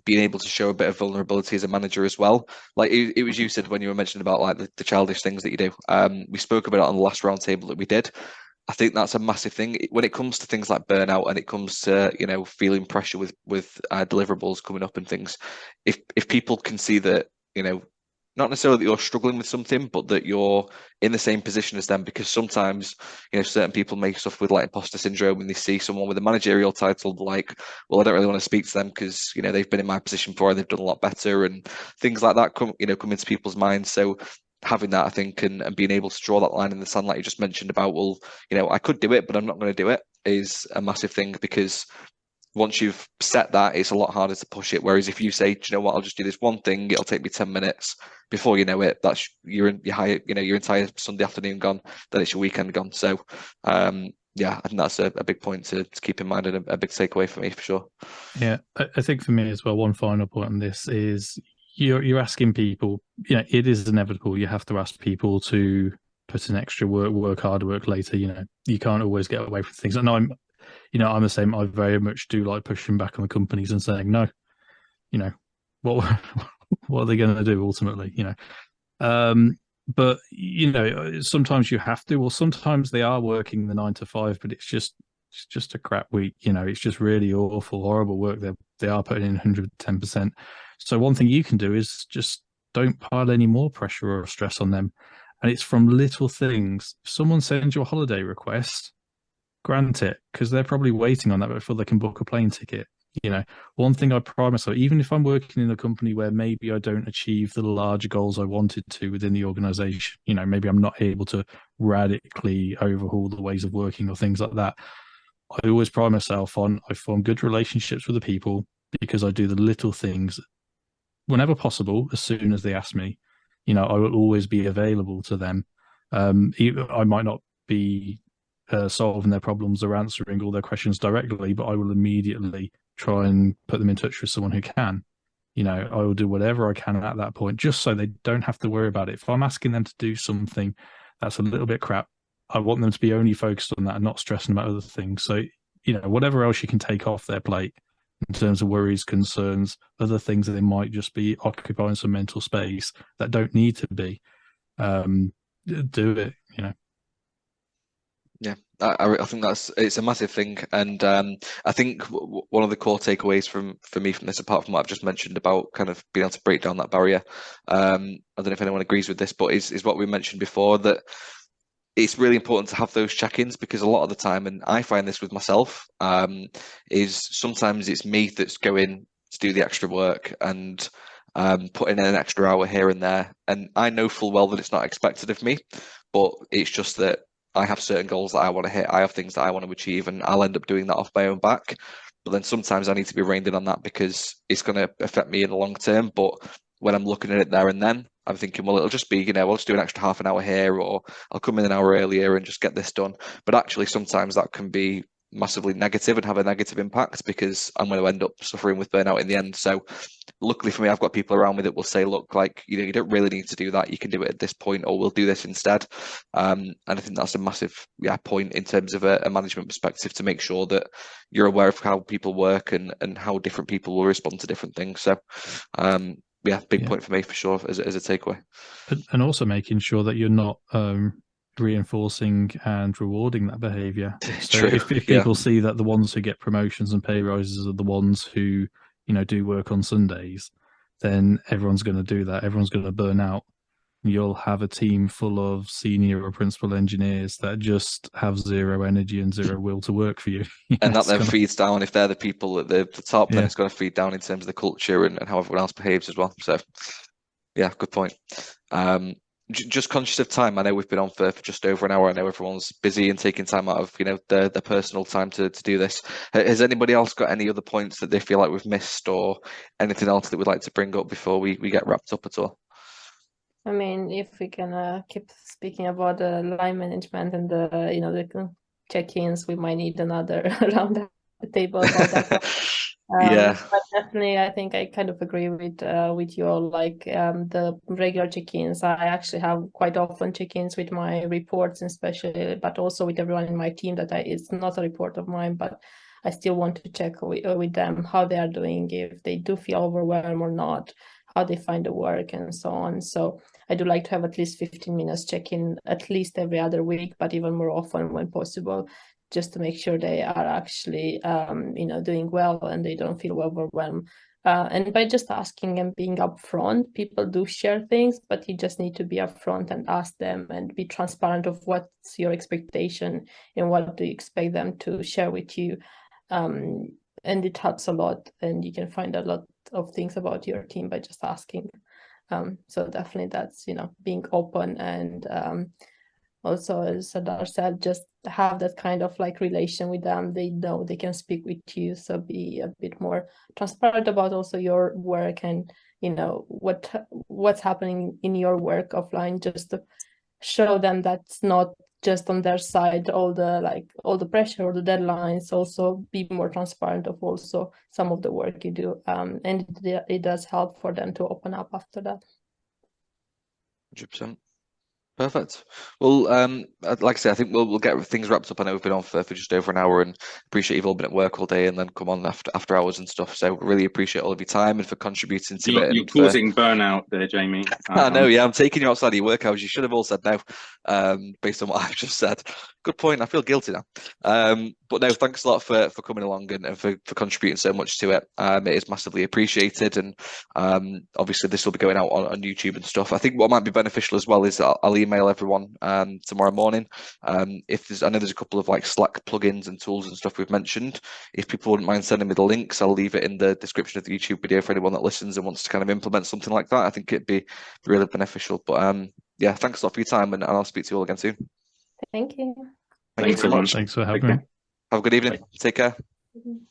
being able to show a bit of vulnerability as a manager as well. Like it was you said when you were mentioning about like the childish things that you do. We spoke about it on the last roundtable that we did. I think that's a massive thing when it comes to things like burnout and it comes to, you know, feeling pressure with deliverables coming up and things. If people can see that, you know, not necessarily that you're struggling with something, but that you're in the same position as them, because sometimes, you know, certain people may suffer with like imposter syndrome when they see someone with a managerial title, like, well, I don't really want to speak to them because, you know, they've been in my position before and they've done a lot better, and things like that come into people's minds. So having that, I think, and being able to draw that line in the sand, like you just mentioned about, well, you know, I could do it, but I'm not going to do it, is a massive thing, because once you've set that, it's a lot harder to push it. Whereas if you say, do you know what, I'll just do this one thing, it'll take me 10 minutes. Before you know it, that's your entire Sunday afternoon gone. Then it's your weekend gone. So, yeah, I think that's a big point to keep in mind and a big takeaway for me for sure. Yeah, I think for me as well, one final point on this is you're asking people. You know, it is inevitable. You have to ask people to put in extra work harder, work later. You know, you can't always get away from things. And I'm the same. I very much do like pushing back on the companies and saying, no, you know, what are they going to do ultimately, you know? But, you know, sometimes you have to, or sometimes they are working the 9 to 5, but it's just a crap week. You know, it's just really awful, horrible work they're they are putting in 110%. So one thing you can do is just don't pile any more pressure or stress on them. And it's from little things. If someone sends you a holiday request, grant it, because they're probably waiting on that before they can book a plane ticket. You know, one thing I pride myself, even if I'm working in a company where maybe I don't achieve the larger goals I wanted to within the organization, you know, maybe I'm not able to radically overhaul the ways of working or things like that. I always pride myself on I form good relationships with the people because I do the little things whenever possible, as soon as they ask me. You know, I will always be available to them. I might not be solving their problems or answering all their questions directly, but I will immediately try and put them in touch with someone who can. You know, I will do whatever I can at that point, just so they don't have to worry about it. If I'm asking them to do something that's a little bit crap, I want them to be only focused on that and not stressing about other things. So, you know, whatever else you can take off their plate in terms of worries, concerns, other things that they might just be occupying some mental space that don't need to be, do it, you know. Yeah, I think it's a massive thing, and I think one of the core takeaways for me from this, apart from what I've just mentioned about kind of being able to break down that barrier, I don't know if anyone agrees with this, but is what we mentioned before, that it's really important to have those check-ins, because a lot of the time, and I find this with myself, is sometimes it's me that's going to do the extra work and putting in an extra hour here and there, and I know full well that it's not expected of me, but it's just that I have certain goals that I want to hit. I have things that I want to achieve, and I'll end up doing that off my own back. But then sometimes I need to be reined in on that because it's going to affect me in the long term. But when I'm looking at it there and then, I'm thinking, well, it'll just be, you know, I'll just do an extra half an hour here, or I'll come in an hour earlier and just get this done. But actually, sometimes that can be massively negative and have a negative impact, because I'm going to end up suffering with burnout in the end. So luckily for me, I've got people around me that will say, look, like, you know, you don't really need to do that. You can do it at this point, or we'll do this instead. And I think that's a massive point in terms of a management perspective, to make sure that you're aware of how people work and how different people will respond to different things. So big point for me for sure as a takeaway. And also making sure that you're not reinforcing and rewarding that behavior. So True. if people see that the ones who get promotions and pay rises are the ones who, you know, do work on Sundays, then everyone's going to do that. Everyone's going to burn out. You'll have a team full of senior or principal engineers that just have zero energy and zero will to work for you. And that then feeds down, if they're the people at the top, then it's going to feed down in terms of the culture and how everyone else behaves as well. So yeah, good point. Just conscious of time, I know we've been on for just over an hour. I know everyone's busy and taking time out of, you know, their personal time to do this. Has anybody else got any other points that they feel like we've missed, or anything else that we'd like to bring up before we get wrapped up at all? I mean, if we can keep speaking about the line management and the, you know, the check-ins, we might need another round at the table about that. Yeah, but definitely, I think I kind of agree with you all. Like the regular check-ins, I actually have quite often check-ins with my reports, especially, but also with everyone in my team. It's not a report of mine, but I still want to check with them how they are doing, if they do feel overwhelmed or not, how they find the work and so on. So I do like to have at least 15 minutes check-in at least every other week, but even more often when possible, just to make sure they are actually, you know, doing well and they don't feel overwhelmed. And by just asking and being upfront, people do share things, but you just need to be upfront and ask them and be transparent of what's your expectation and what do you expect them to share with you. And it helps a lot, and you can find a lot of things about your team by just asking. So definitely that's, you know, being open, and also, as Serdar said, just have that kind of like relation with them. They know they can speak with you, so be a bit more transparent about also your work and, you know, what's happening in your work offline, just to show them that's not just on their side, all the pressure or the deadlines. Also be more transparent of also some of the work you do, and it does help for them to open up after that. 100%. Perfect. Well, like I say, I think we'll get things wrapped up. I know we've been on for just over an hour, and appreciate you've all been at work all day and then come on after hours and stuff. So really appreciate all of your time and for contributing to it. You're causing burnout there, Jamie. I know, yeah, I'm taking you outside of your work hours. You should have all said no, based on what I've just said. Good point. I feel guilty now. But no, thanks a lot for coming along and for contributing so much to it. It is massively appreciated. And obviously this will be going out on YouTube and stuff. I think what might be beneficial as well is I'll email everyone tomorrow morning. I know there's a couple of like Slack plugins and tools and stuff we've mentioned. If people wouldn't mind sending me the links, I'll leave it in the description of the YouTube video for anyone that listens and wants to kind of implement something like that. I think it'd be really beneficial. But yeah, thanks a lot for your time, and I'll speak to you all again soon. Thank you. Thank you so much. Thanks for having me. Have a good evening. Take care. Mhm.